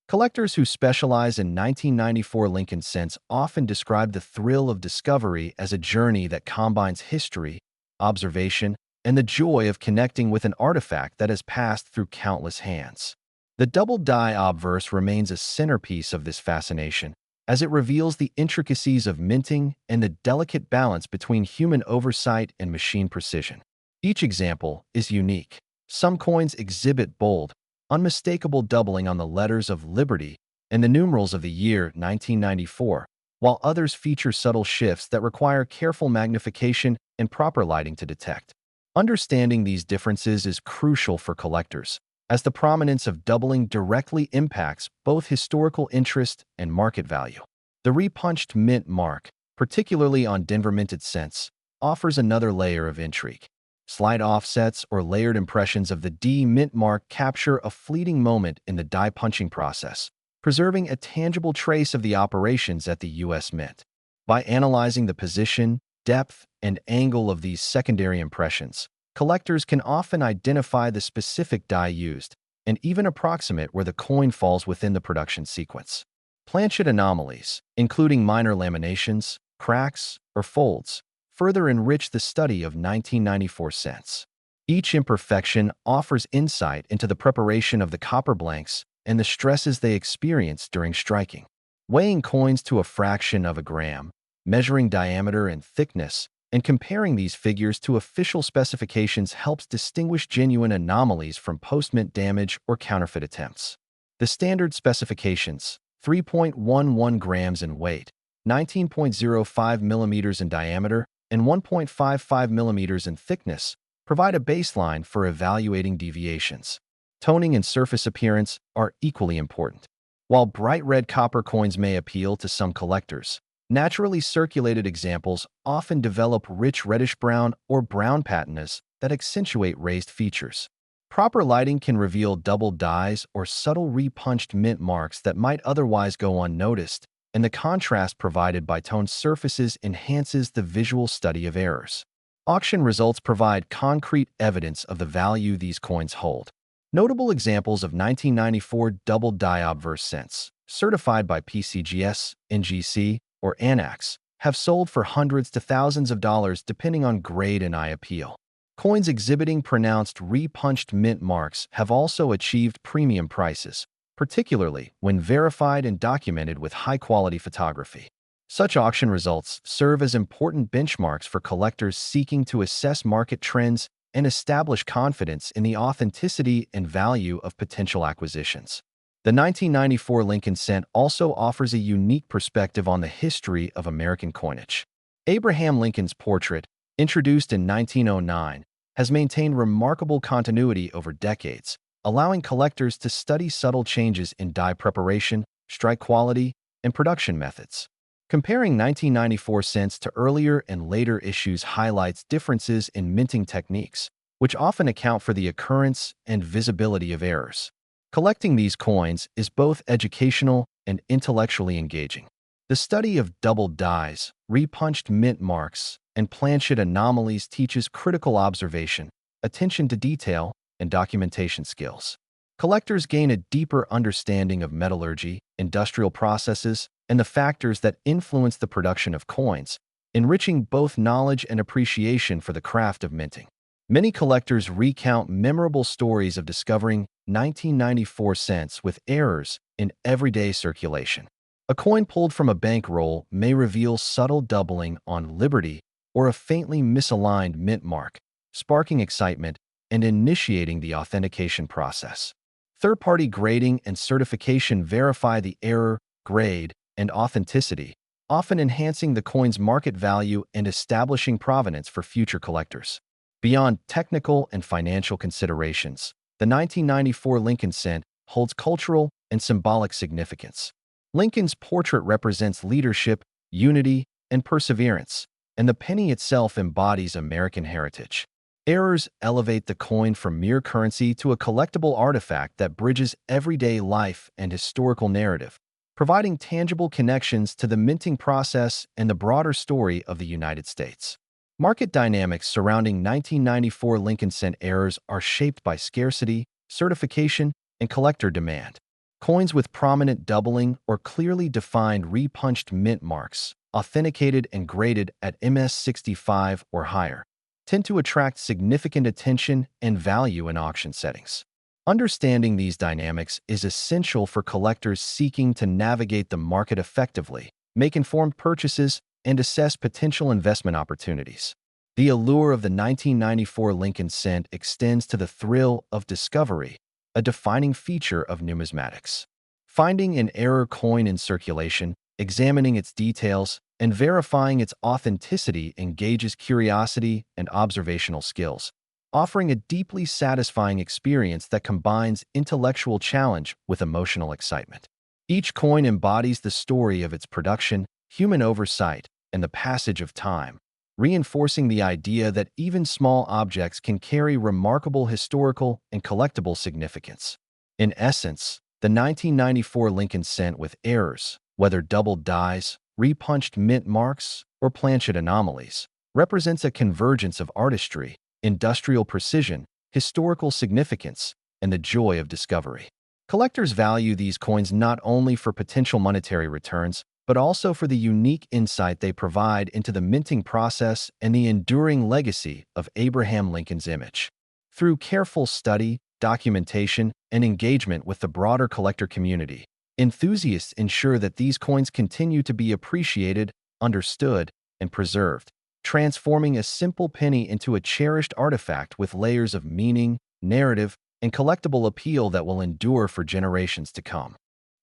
Collectors who specialize in 1994 Lincoln cents often describe the thrill of discovery as a journey that combines history, observation, and the joy of connecting with an artifact that has passed through countless hands. The double die obverse remains a centerpiece of this fascination, as it reveals the intricacies of minting and the delicate balance between human oversight and machine precision. Each example is unique. Some coins exhibit bold, unmistakable doubling on the letters of liberty and the numerals of the year 1994, while others feature subtle shifts that require careful magnification and proper lighting to detect. Understanding these differences is crucial for collectors, as the prominence of doubling directly impacts both historical interest and market value. The repunched mint mark, particularly on Denver minted cents, offers another layer of intrigue. Slight offsets or layered impressions of the D mint mark capture a fleeting moment in the die punching process, preserving a tangible trace of the operations at the U.S. Mint. By analyzing the position, depth, and angle of these secondary impressions, collectors can often identify the specific die used and even approximate where the coin falls within the production sequence. Planchet anomalies, including minor laminations, cracks, or folds, further enrich the study of 1994 cents. Each imperfection offers insight into the preparation of the copper blanks and the stresses they experience during striking. Weighing coins to a fraction of a gram, measuring diameter and thickness, and comparing these figures to official specifications helps distinguish genuine anomalies from post-mint damage or counterfeit attempts. The standard specifications, 3.11 grams in weight, 19.05 millimeters in diameter, and 1.55 millimeters in thickness, provide a baseline for evaluating deviations. Toning and surface appearance are equally important. While bright red copper coins may appeal to some collectors, naturally circulated examples often develop rich reddish-brown or brown patinas that accentuate raised features. Proper lighting can reveal double dies or subtle repunched mint marks that might otherwise go unnoticed, and the contrast provided by toned surfaces enhances the visual study of errors. Auction results provide concrete evidence of the value these coins hold. Notable examples of 1994 double die obverse cents, certified by PCGS, NGC, or ANAX, have sold for hundreds to thousands of dollars depending on grade and eye appeal. Coins exhibiting pronounced repunched mint marks have also achieved premium prices, particularly when verified and documented with high-quality photography. Such auction results serve as important benchmarks for collectors seeking to assess market trends and establish confidence in the authenticity and value of potential acquisitions. The 1994 Lincoln cent also offers a unique perspective on the history of American coinage. Abraham Lincoln's portrait, introduced in 1909, has maintained remarkable continuity over decades, allowing collectors to study subtle changes in die preparation, strike quality, and production methods. Comparing 1994 cents to earlier and later issues highlights differences in minting techniques, which often account for the occurrence and visibility of errors. Collecting these coins is both educational and intellectually engaging. The study of doubled dies, repunched mint marks, and planchet anomalies teaches critical observation, attention to detail, and documentation skills. Collectors gain a deeper understanding of metallurgy, industrial processes, and the factors that influence the production of coins, enriching both knowledge and appreciation for the craft of minting. Many collectors recount memorable stories of discovering 1994 cents with errors in everyday circulation. A coin pulled from a bankroll may reveal subtle doubling on Liberty or a faintly misaligned mint mark, sparking excitement and initiating the authentication process. Third-party grading and certification verify the error, grade, and authenticity, often enhancing the coin's market value and establishing provenance for future collectors. Beyond technical and financial considerations, the 1994 Lincoln cent holds cultural and symbolic significance. Lincoln's portrait represents leadership, unity, and perseverance, and the penny itself embodies American heritage. Errors elevate the coin from mere currency to a collectible artifact that bridges everyday life and historical narrative, providing tangible connections to the minting process and the broader story of the United States. Market dynamics surrounding 1994 Lincoln cent errors are shaped by scarcity, certification, and collector demand. Coins with prominent doubling or clearly defined repunched mint marks, authenticated and graded at MS-65 or higher, tend to attract significant attention and value in auction settings. Understanding these dynamics is essential for collectors seeking to navigate the market effectively, make informed purchases, and assess potential investment opportunities. The allure of the 1994 Lincoln cent extends to the thrill of discovery, a defining feature of numismatics. Finding an error coin in circulation, examining its details, and verifying its authenticity engages curiosity and observational skills, offering a deeply satisfying experience that combines intellectual challenge with emotional excitement. Each coin embodies the story of its production, human oversight, and the passage of time, reinforcing the idea that even small objects can carry remarkable historical and collectible significance. In essence, the 1994 Lincoln cent with errors, whether doubled dies, repunched mint marks, or planchet anomalies, represents a convergence of artistry, industrial precision, historical significance, and the joy of discovery. Collectors value these coins not only for potential monetary returns, but also for the unique insight they provide into the minting process and the enduring legacy of Abraham Lincoln's image. Through careful study, documentation, and engagement with the broader collector community, enthusiasts ensure that these coins continue to be appreciated, understood, and preserved, transforming a simple penny into a cherished artifact with layers of meaning, narrative, and collectible appeal that will endure for generations to come.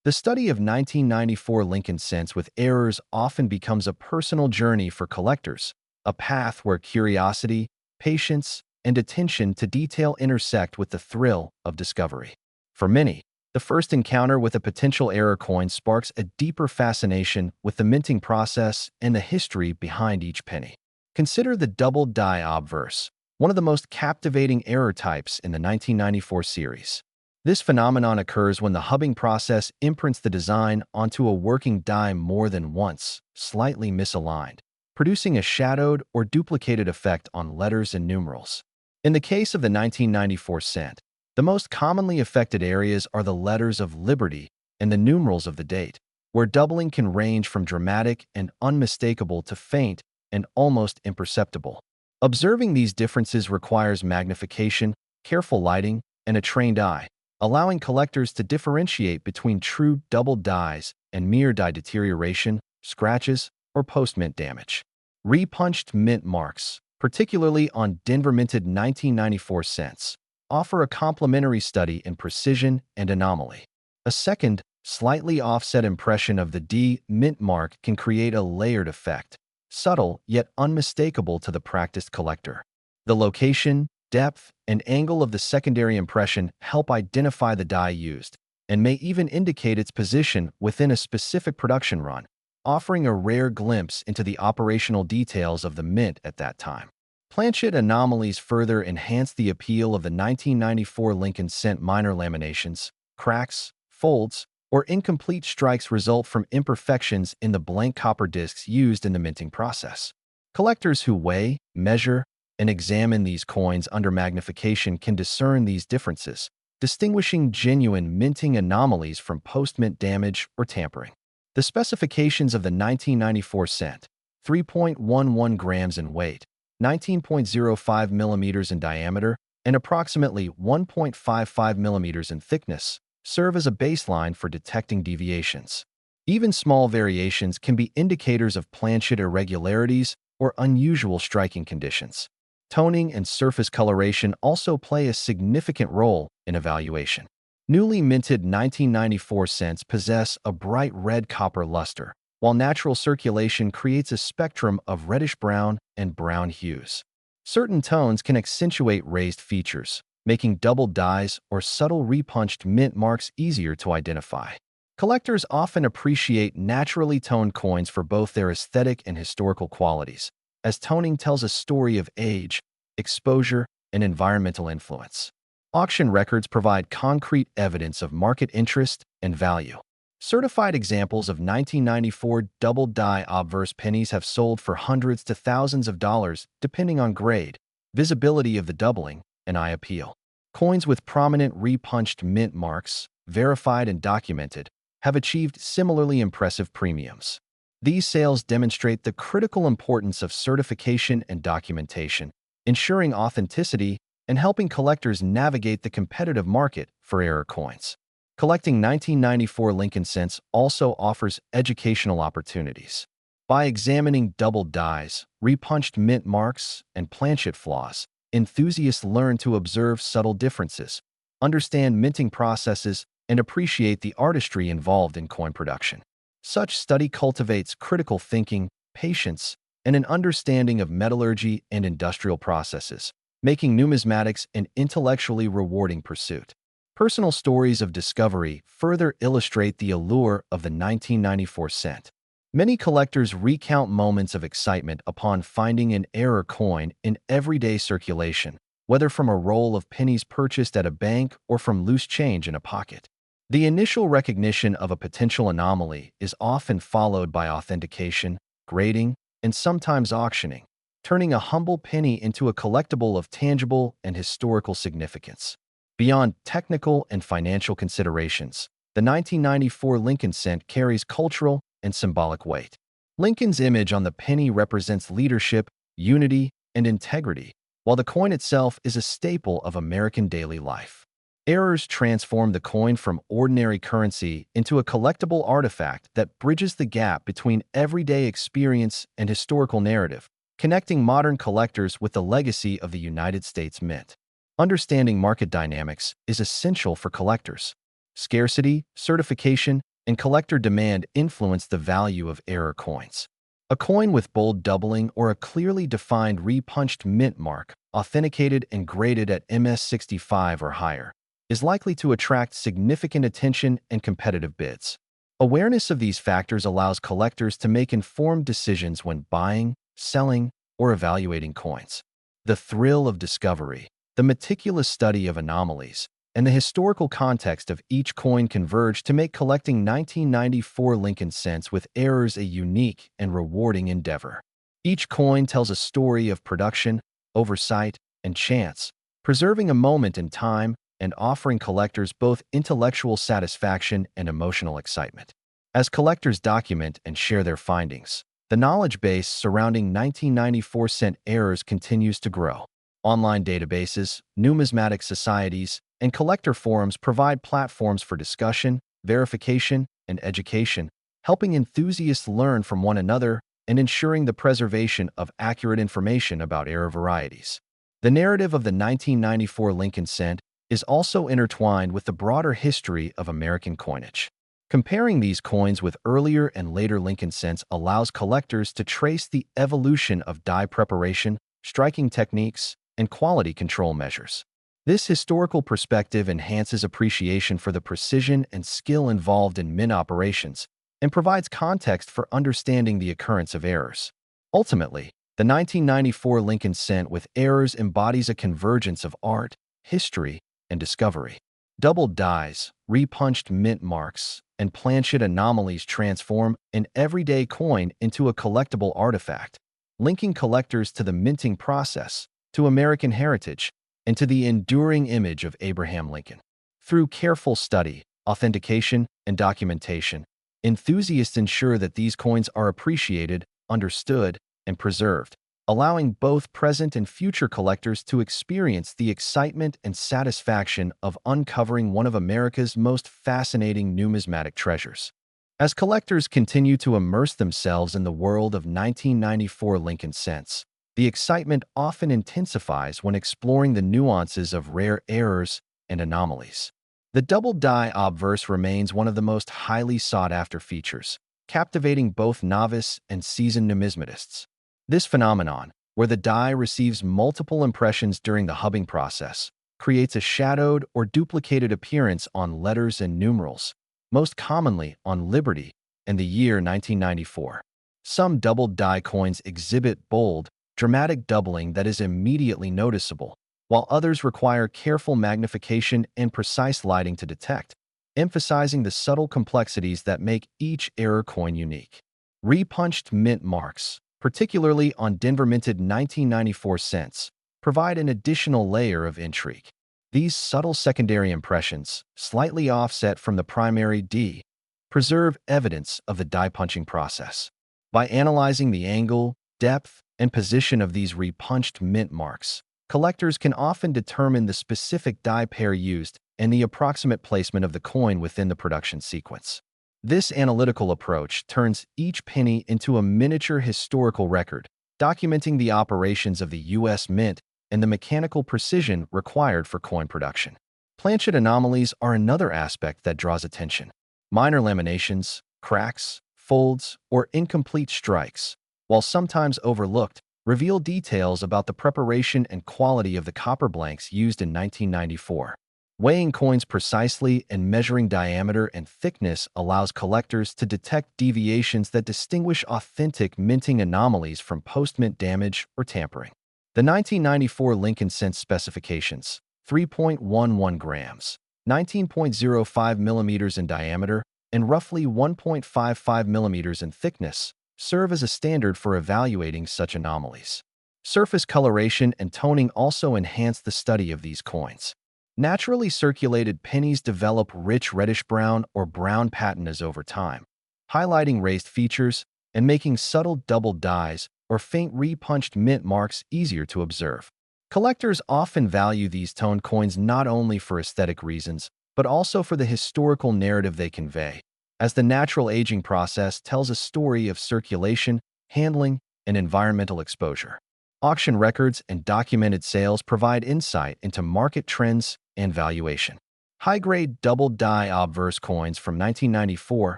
The study of 1994 Lincoln cents with errors often becomes a personal journey for collectors, a path where curiosity, patience, and attention to detail intersect with the thrill of discovery. For many, the first encounter with a potential error coin sparks a deeper fascination with the minting process and the history behind each penny. Consider the doubled die obverse, one of the most captivating error types in the 1994 series. This phenomenon occurs when the hubbing process imprints the design onto a working die more than once, slightly misaligned, producing a shadowed or duplicated effect on letters and numerals. In the case of the 1994 cent, the most commonly affected areas are the letters of Liberty and the numerals of the date, where doubling can range from dramatic and unmistakable to faint and almost imperceptible. Observing these differences requires magnification, careful lighting, and a trained eye, allowing collectors to differentiate between true double dies and mere die deterioration, scratches, or post-mint damage. Repunched mint marks, particularly on Denver-minted 1994 cents, offer a complementary study in precision and anomaly. A second, slightly offset impression of the D mint mark can create a layered effect, subtle yet unmistakable to the practiced collector. The location, depth, and angle of the secondary impression help identify the die used, and may even indicate its position within a specific production run, offering a rare glimpse into the operational details of the mint at that time. Planchet anomalies further enhance the appeal of the 1994 Lincoln Cent. Minor laminations, cracks, folds, or incomplete strikes result from imperfections in the blank copper discs used in the minting process. Collectors who weigh, measure, and examine these coins under magnification can discern these differences, distinguishing genuine minting anomalies from post-mint damage or tampering. The specifications of the 1994 cent, 3.11 grams in weight, 19.05 millimeters in diameter, and approximately 1.55 millimeters in thickness, serve as a baseline for detecting deviations. Even small variations can be indicators of planchet irregularities or unusual striking conditions. Toning and surface coloration also play a significant role in evaluation. Newly minted 1994 cents possess a bright red copper luster, while natural circulation creates a spectrum of reddish-brown and brown hues. Certain tones can accentuate raised features, making double dies or subtle repunched mint marks easier to identify. Collectors often appreciate naturally toned coins for both their aesthetic and historical qualities, as toning tells a story of age, exposure, and environmental influence. Auction records provide concrete evidence of market interest and value. Certified examples of 1994 double-die obverse pennies have sold for hundreds to thousands of dollars depending on grade, visibility of the doubling, and eye appeal. Coins with prominent repunched mint marks, verified and documented, have achieved similarly impressive premiums. These sales demonstrate the critical importance of certification and documentation, ensuring authenticity and helping collectors navigate the competitive market for error coins. Collecting 1994 Lincoln Cents also offers educational opportunities. By examining double dies, repunched mint marks, and planchet flaws, enthusiasts learn to observe subtle differences, understand minting processes, and appreciate the artistry involved in coin production. Such study cultivates critical thinking, patience, and an understanding of metallurgy and industrial processes, making numismatics an intellectually rewarding pursuit. Personal stories of discovery further illustrate the allure of the 1994 cent. Many collectors recount moments of excitement upon finding an error coin in everyday circulation, whether from a roll of pennies purchased at a bank or from loose change in a pocket. The initial recognition of a potential anomaly is often followed by authentication, grading, and sometimes auctioning, turning a humble penny into a collectible of tangible and historical significance. Beyond technical and financial considerations, the 1994 Lincoln Cent carries cultural and symbolic weight. Lincoln's image on the penny represents leadership, unity, and integrity, while the coin itself is a staple of American daily life. Errors transform the coin from ordinary currency into a collectible artifact that bridges the gap between everyday experience and historical narrative, connecting modern collectors with the legacy of the United States Mint. Understanding market dynamics is essential for collectors. Scarcity, certification, and collector demand influence the value of error coins. A coin with bold doubling or a clearly defined repunched mint mark, authenticated and graded at MS65 or higher, is likely to attract significant attention and competitive bids. Awareness of these factors allows collectors to make informed decisions when buying, selling, or evaluating coins. The thrill of discovery, the meticulous study of anomalies, and the historical context of each coin converge to make collecting 1994 Lincoln Cents with errors a unique and rewarding endeavor. Each coin tells a story of production, oversight, and chance, preserving a moment in time and offering collectors both intellectual satisfaction and emotional excitement. As collectors document and share their findings, the knowledge base surrounding 1994 cent errors continues to grow. Online databases, numismatic societies, and collector forums provide platforms for discussion, verification, and education, helping enthusiasts learn from one another and ensuring the preservation of accurate information about error varieties. The narrative of the 1994 Lincoln cent is also intertwined with the broader history of American coinage. Comparing these coins with earlier and later Lincoln cents allows collectors to trace the evolution of die preparation, striking techniques, and quality control measures. This historical perspective enhances appreciation for the precision and skill involved in mint operations and provides context for understanding the occurrence of errors. Ultimately, the 1994 Lincoln cent with errors embodies a convergence of art, history, and discovery. Doubled dies, repunched mint marks, and planchet anomalies transform an everyday coin into a collectible artifact, linking collectors to the minting process, to American heritage, and to the enduring image of Abraham Lincoln. Through careful study, authentication, and documentation, enthusiasts ensure that these coins are appreciated, understood, and preserved, allowing both present and future collectors to experience the excitement and satisfaction of uncovering one of America's most fascinating numismatic treasures. As collectors continue to immerse themselves in the world of 1994 Lincoln cents, the excitement often intensifies when exploring the nuances of rare errors and anomalies. The double die obverse remains one of the most highly sought-after features, captivating both novice and seasoned numismatists. This phenomenon, where the die receives multiple impressions during the hubbing process, creates a shadowed or duplicated appearance on letters and numerals, most commonly on Liberty and the year 1994. Some doubled die coins exhibit bold, dramatic doubling that is immediately noticeable, while others require careful magnification and precise lighting to detect, emphasizing the subtle complexities that make each error coin unique. Repunched mint marks, particularly on Denver-minted 1994 cents, provide an additional layer of intrigue. These subtle secondary impressions, slightly offset from the primary D, preserve evidence of the die-punching process. By analyzing the angle, depth, and position of these repunched mint marks, collectors can often determine the specific die pair used and the approximate placement of the coin within the production sequence. This analytical approach turns each penny into a miniature historical record, documenting the operations of the U.S. Mint and the mechanical precision required for coin production. Planchet anomalies are another aspect that draws attention. Minor laminations, cracks, folds, or incomplete strikes, while sometimes overlooked, reveal details about the preparation and quality of the copper blanks used in 1994. Weighing coins precisely and measuring diameter and thickness allows collectors to detect deviations that distinguish authentic minting anomalies from post-mint damage or tampering. The 1994 Lincoln cent specifications, 3.11 grams, 19.05 millimeters in diameter, and roughly 1.55 millimeters in thickness, serve as a standard for evaluating such anomalies. Surface coloration and toning also enhance the study of these coins. Naturally circulated pennies develop rich reddish-brown or brown patinas over time, highlighting raised features and making subtle double dies or faint repunched mint marks easier to observe. Collectors often value these toned coins not only for aesthetic reasons, but also for the historical narrative they convey, as the natural aging process tells a story of circulation, handling, and environmental exposure. Auction records and documented sales provide insight into market trends and valuation. High-grade double die obverse coins from 1994,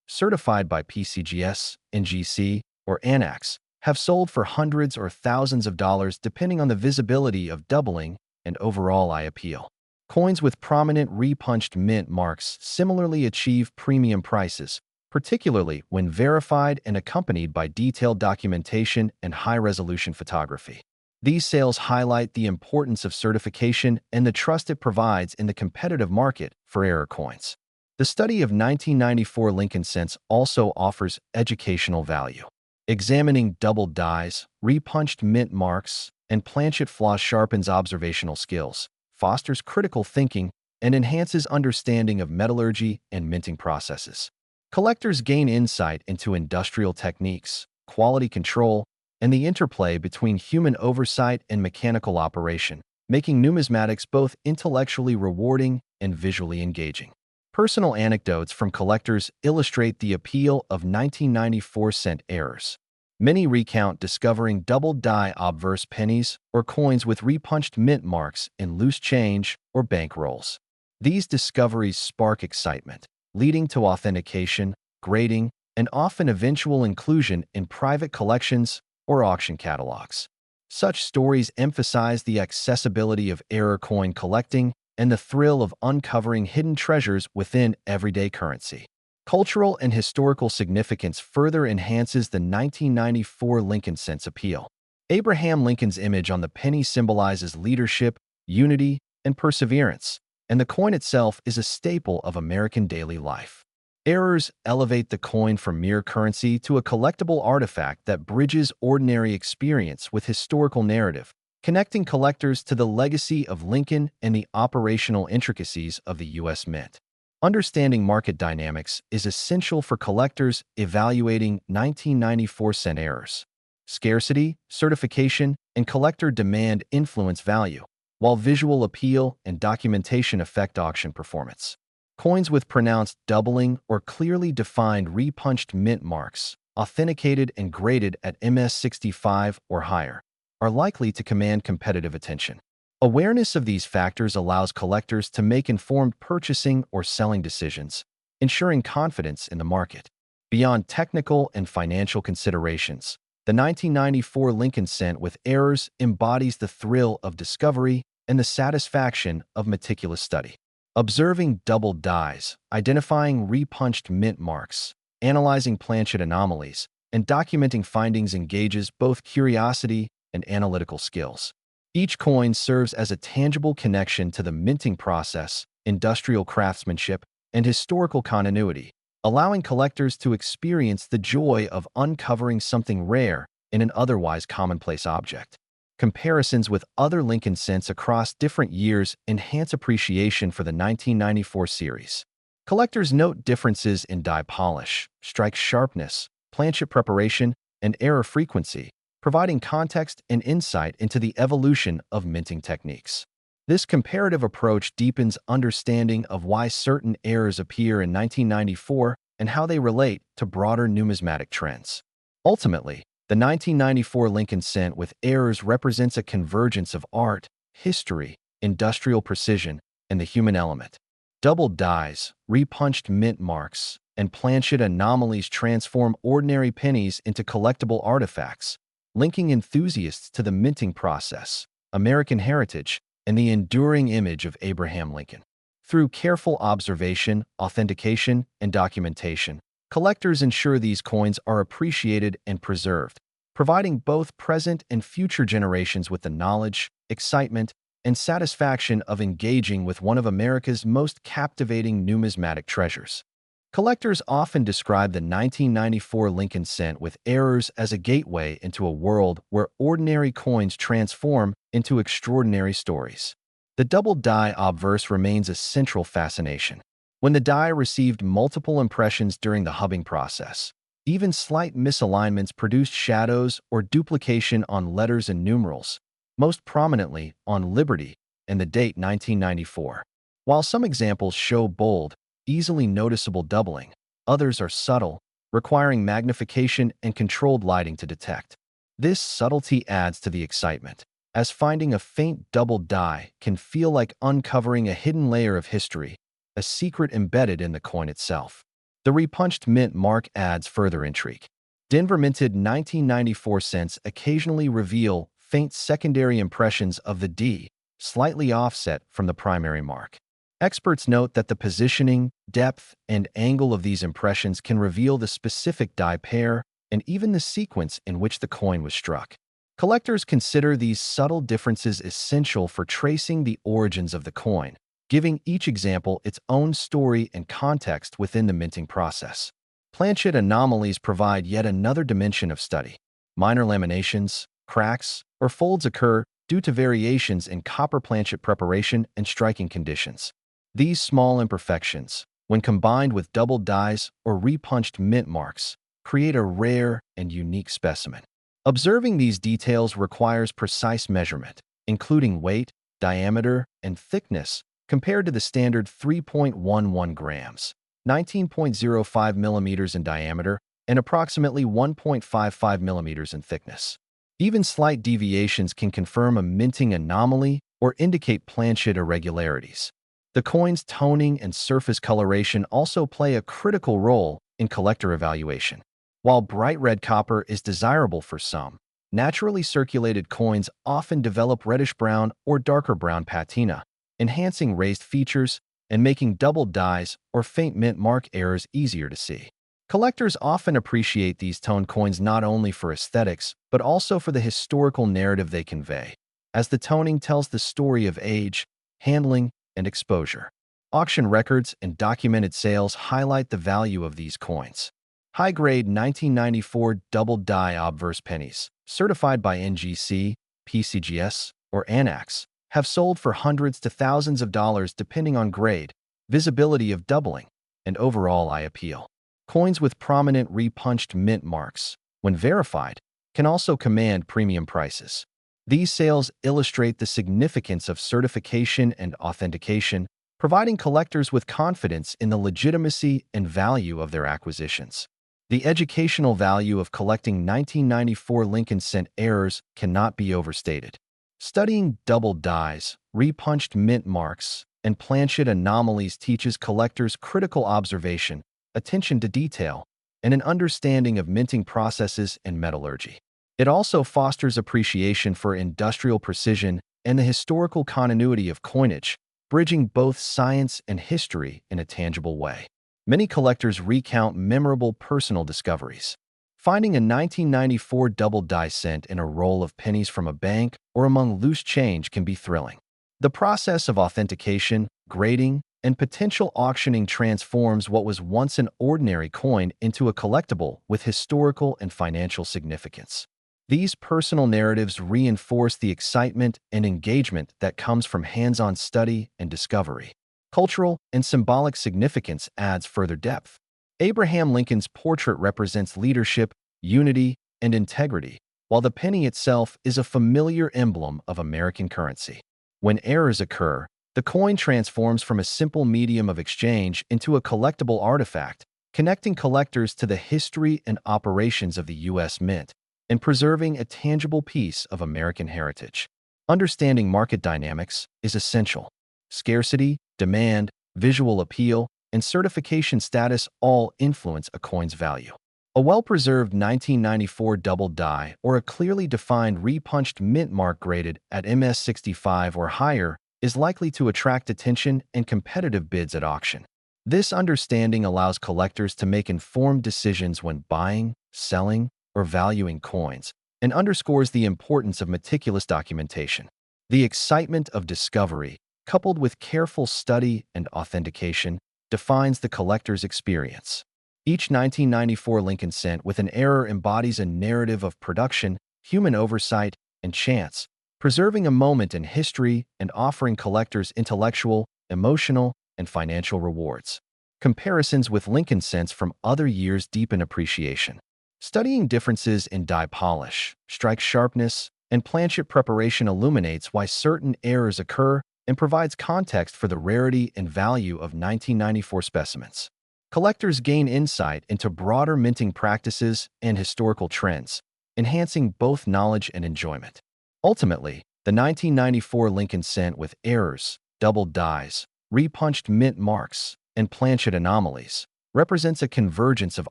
certified by PCGS, NGC, or ANAX, have sold for hundreds or thousands of dollars depending on the visibility of doubling and overall eye appeal. Coins with prominent repunched mint marks similarly achieve premium prices, particularly when verified and accompanied by detailed documentation and high-resolution photography. These sales highlight the importance of certification and the trust it provides in the competitive market for error coins. The study of 1994 Lincoln cents also offers educational value. Examining double dies, repunched mint marks, and planchet flaws sharpens observational skills, fosters critical thinking, and enhances understanding of metallurgy and minting processes. Collectors gain insight into industrial techniques, quality control, and the interplay between human oversight and mechanical operation, making numismatics both intellectually rewarding and visually engaging. Personal anecdotes from collectors illustrate the appeal of 1994-cent errors. Many recount discovering double-die obverse pennies or coins with repunched mint marks in loose change or bank rolls. These discoveries spark excitement, leading to authentication, grading, and often eventual inclusion in private collections or auction catalogs. Such stories emphasize the accessibility of error coin collecting and the thrill of uncovering hidden treasures within everyday currency. Cultural and historical significance further enhances the 1994 Lincoln Cents appeal. Abraham Lincoln's image on the penny symbolizes leadership, unity, and perseverance, and the coin itself is a staple of American daily life. Errors elevate the coin from mere currency to a collectible artifact that bridges ordinary experience with historical narrative, connecting collectors to the legacy of Lincoln and the operational intricacies of the U.S. Mint. Understanding market dynamics is essential for collectors evaluating 1994-cent errors. Scarcity, certification, and collector demand influence value, while visual appeal and documentation affect auction performance. Coins with pronounced doubling or clearly defined repunched mint marks, authenticated and graded at MS-65 or higher, are likely to command competitive attention. Awareness of these factors allows collectors to make informed purchasing or selling decisions, ensuring confidence in the market. Beyond technical and financial considerations, the 1994 Lincoln Cent with errors embodies the thrill of discovery and the satisfaction of meticulous study. Observing double dies, identifying repunched mint marks, analyzing planchet anomalies, and documenting findings engages both curiosity and analytical skills. Each coin serves as a tangible connection to the minting process, industrial craftsmanship, and historical continuity, allowing collectors to experience the joy of uncovering something rare in an otherwise commonplace object. Comparisons with other Lincoln Cents across different years enhance appreciation for the 1994 series. Collectors note differences in die polish, strike sharpness, planchet preparation, and error frequency, providing context and insight into the evolution of minting techniques. This comparative approach deepens understanding of why certain errors appear in 1994 and how they relate to broader numismatic trends. Ultimately, the 1994 Lincoln Cent with errors represents a convergence of art, history, industrial precision, and the human element. Double dies, repunched mint marks, and planchet anomalies transform ordinary pennies into collectible artifacts, linking enthusiasts to the minting process, American heritage, and the enduring image of Abraham Lincoln. Through careful observation, authentication, and documentation, collectors ensure these coins are appreciated and preserved, providing both present and future generations with the knowledge, excitement, and satisfaction of engaging with one of America's most captivating numismatic treasures. Collectors often describe the 1994 Lincoln Cent with errors as a gateway into a world where ordinary coins transform into extraordinary stories. The double die obverse remains a central fascination. When the die received multiple impressions during the hubbing process, even slight misalignments produced shadows or duplication on letters and numerals, most prominently on Liberty and the date 1994. While some examples show bold, easily noticeable doubling, others are subtle, requiring magnification and controlled lighting to detect. This subtlety adds to the excitement, as finding a faint double die can feel like uncovering a hidden layer of history, a secret embedded in the coin itself. The repunched mint mark adds further intrigue. Denver minted 1994 cents occasionally reveal faint secondary impressions of the D, slightly offset from the primary mark. Experts note that the positioning, depth, and angle of these impressions can reveal the specific die pair and even the sequence in which the coin was struck. Collectors consider these subtle differences essential for tracing the origins of the coin, giving each example its own story and context within the minting process. Planchet anomalies provide yet another dimension of study. Minor laminations, cracks, or folds occur due to variations in copper planchet preparation and striking conditions. These small imperfections, when combined with double dies or repunched mint marks, create a rare and unique specimen. Observing these details requires precise measurement, including weight, diameter, and thickness compared to the standard 3.11 grams, 19.05 millimeters in diameter, and approximately 1.55 millimeters in thickness. Even slight deviations can confirm a minting anomaly or indicate planchet irregularities. The coin's toning and surface coloration also play a critical role in collector evaluation. While bright red copper is desirable for some, naturally circulated coins often develop reddish-brown or darker brown patina, enhancing raised features and making double dyes or faint mint mark errors easier to see. Collectors often appreciate these toned coins not only for aesthetics, but also for the historical narrative they convey, as the toning tells the story of age, handling, and exposure. Auction records and documented sales highlight the value of these coins. High-grade 1994 double-die obverse pennies, certified by NGC, PCGS, or ANAX, have sold for hundreds to thousands of dollars depending on grade, visibility of doubling, and overall eye appeal. Coins with prominent repunched mint marks, when verified, can also command premium prices. These sales illustrate the significance of certification and authentication, providing collectors with confidence in the legitimacy and value of their acquisitions. The educational value of collecting 1994 Lincoln cent errors cannot be overstated. Studying double dies, repunched mint marks, and planchet anomalies teaches collectors critical observation, attention to detail, and an understanding of minting processes and metallurgy. It also fosters appreciation for industrial precision and the historical continuity of coinage, bridging both science and history in a tangible way. Many collectors recount memorable personal discoveries. Finding a 1994 double-die cent in a roll of pennies from a bank or among loose change can be thrilling. The process of authentication, grading, and potential auctioning transforms what was once an ordinary coin into a collectible with historical and financial significance. These personal narratives reinforce the excitement and engagement that comes from hands-on study and discovery. Cultural and symbolic significance adds further depth. Abraham Lincoln's portrait represents leadership, unity, and integrity, while the penny itself is a familiar emblem of American currency. When errors occur, the coin transforms from a simple medium of exchange into a collectible artifact, connecting collectors to the history and operations of the U.S. Mint and preserving a tangible piece of American heritage. Understanding market dynamics is essential. Scarcity, demand, visual appeal, and certification status all influence a coin's value. A well-preserved 1994 double die or a clearly defined repunched mint mark graded at MS65 or higher is likely to attract attention and competitive bids at auction. This understanding allows collectors to make informed decisions when buying, selling, or valuing coins, and underscores the importance of meticulous documentation. The excitement of discovery, coupled with careful study and authentication, defines the collector's experience. Each 1994 Lincoln cent with an error embodies a narrative of production, human oversight, and chance, preserving a moment in history and offering collectors intellectual, emotional, and financial rewards. Comparisons with Lincoln cents from other years deepen appreciation. Studying differences in die polish, strike sharpness, and planchet preparation illuminates why certain errors occur and provides context for the rarity and value of 1994 specimens. Collectors gain insight into broader minting practices and historical trends, enhancing both knowledge and enjoyment. Ultimately, the 1994 Lincoln cent with errors, double dies, repunched mint marks, and planchet anomalies represents a convergence of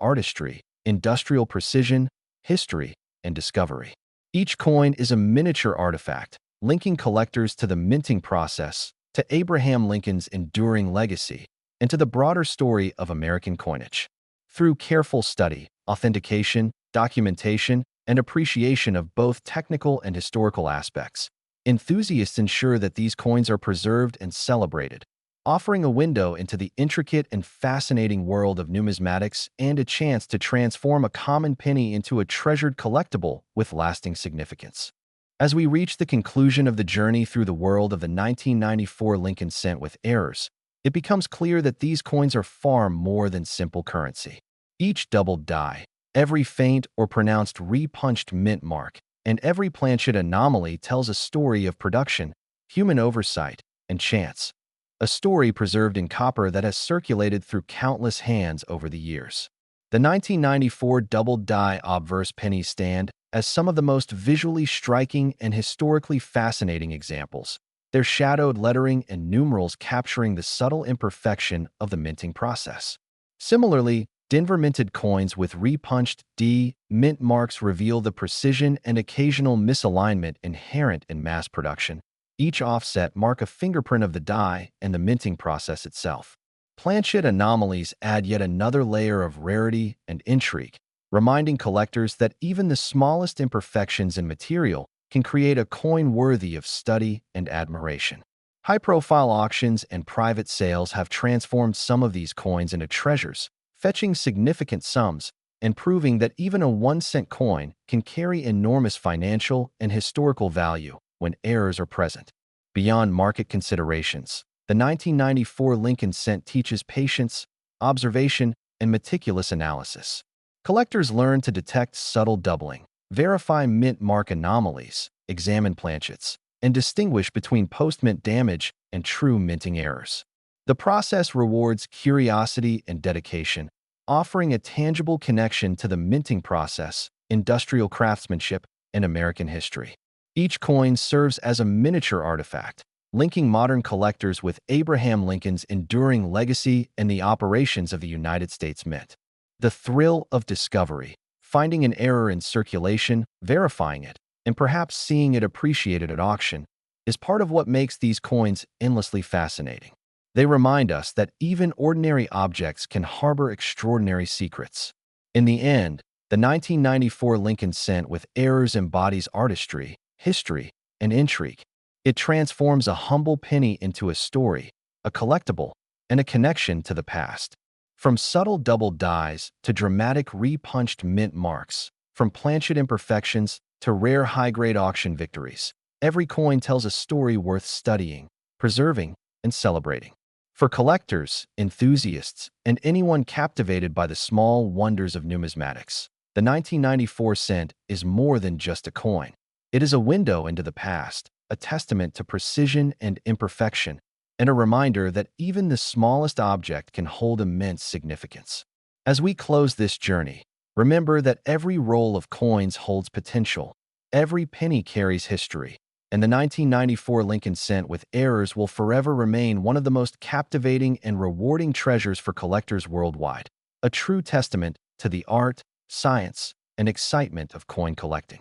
artistry, industrial precision, history, and discovery. Each coin is a miniature artifact, linking collectors to the minting process, to Abraham Lincoln's enduring legacy, and to the broader story of American coinage. Through careful study, authentication, documentation, and appreciation of both technical and historical aspects, enthusiasts ensure that these coins are preserved and celebrated, offering a window into the intricate and fascinating world of numismatics and a chance to transform a common penny into a treasured collectible with lasting significance. As we reach the conclusion of the journey through the world of the 1994 Lincoln cent with errors, it becomes clear that these coins are far more than simple currency. Each double die, every faint or pronounced repunched mint mark, and every planchet anomaly tells a story of production, human oversight, and chance. A story preserved in copper that has circulated through countless hands over the years. The 1994 double-die obverse pennies stand as some of the most visually striking and historically fascinating examples, their shadowed lettering and numerals capturing the subtle imperfection of the minting process. Similarly, Denver minted coins with repunched D mint marks reveal the precision and occasional misalignment inherent in mass production. Each offset mark a fingerprint of the die and the minting process itself. Planchet anomalies add yet another layer of rarity and intrigue, reminding collectors that even the smallest imperfections in material can create a coin worthy of study and admiration. High-profile auctions and private sales have transformed some of these coins into treasures, fetching significant sums and proving that even a 1-cent coin can carry enormous financial and historical value when errors are present. Beyond market considerations, the 1994 Lincoln cent teaches patience, observation, and meticulous analysis. Collectors learn to detect subtle doubling, verify mint mark anomalies, examine planchets, and distinguish between post-mint damage and true minting errors. The process rewards curiosity and dedication, offering a tangible connection to the minting process, industrial craftsmanship, and American history. Each coin serves as a miniature artifact, linking modern collectors with Abraham Lincoln's enduring legacy and the operations of the United States Mint. The thrill of discovery, finding an error in circulation, verifying it, and perhaps seeing it appreciated at auction, is part of what makes these coins endlessly fascinating. They remind us that even ordinary objects can harbor extraordinary secrets. In the end, the 1994 Lincoln cent with errors embodies artistry, history, and intrigue. It transforms a humble penny into a story, a collectible, and a connection to the past. From subtle double dies to dramatic repunched mint marks, from planchet imperfections to rare high-grade auction victories, every coin tells a story worth studying, preserving, and celebrating. For collectors, enthusiasts, and anyone captivated by the small wonders of numismatics, the 1994 cent is more than just a coin. It is a window into the past, a testament to precision and imperfection, and a reminder that even the smallest object can hold immense significance. As we close this journey, remember that every roll of coins holds potential, every penny carries history, and the 1994 Lincoln cent with errors will forever remain one of the most captivating and rewarding treasures for collectors worldwide, a true testament to the art, science, and excitement of coin collecting.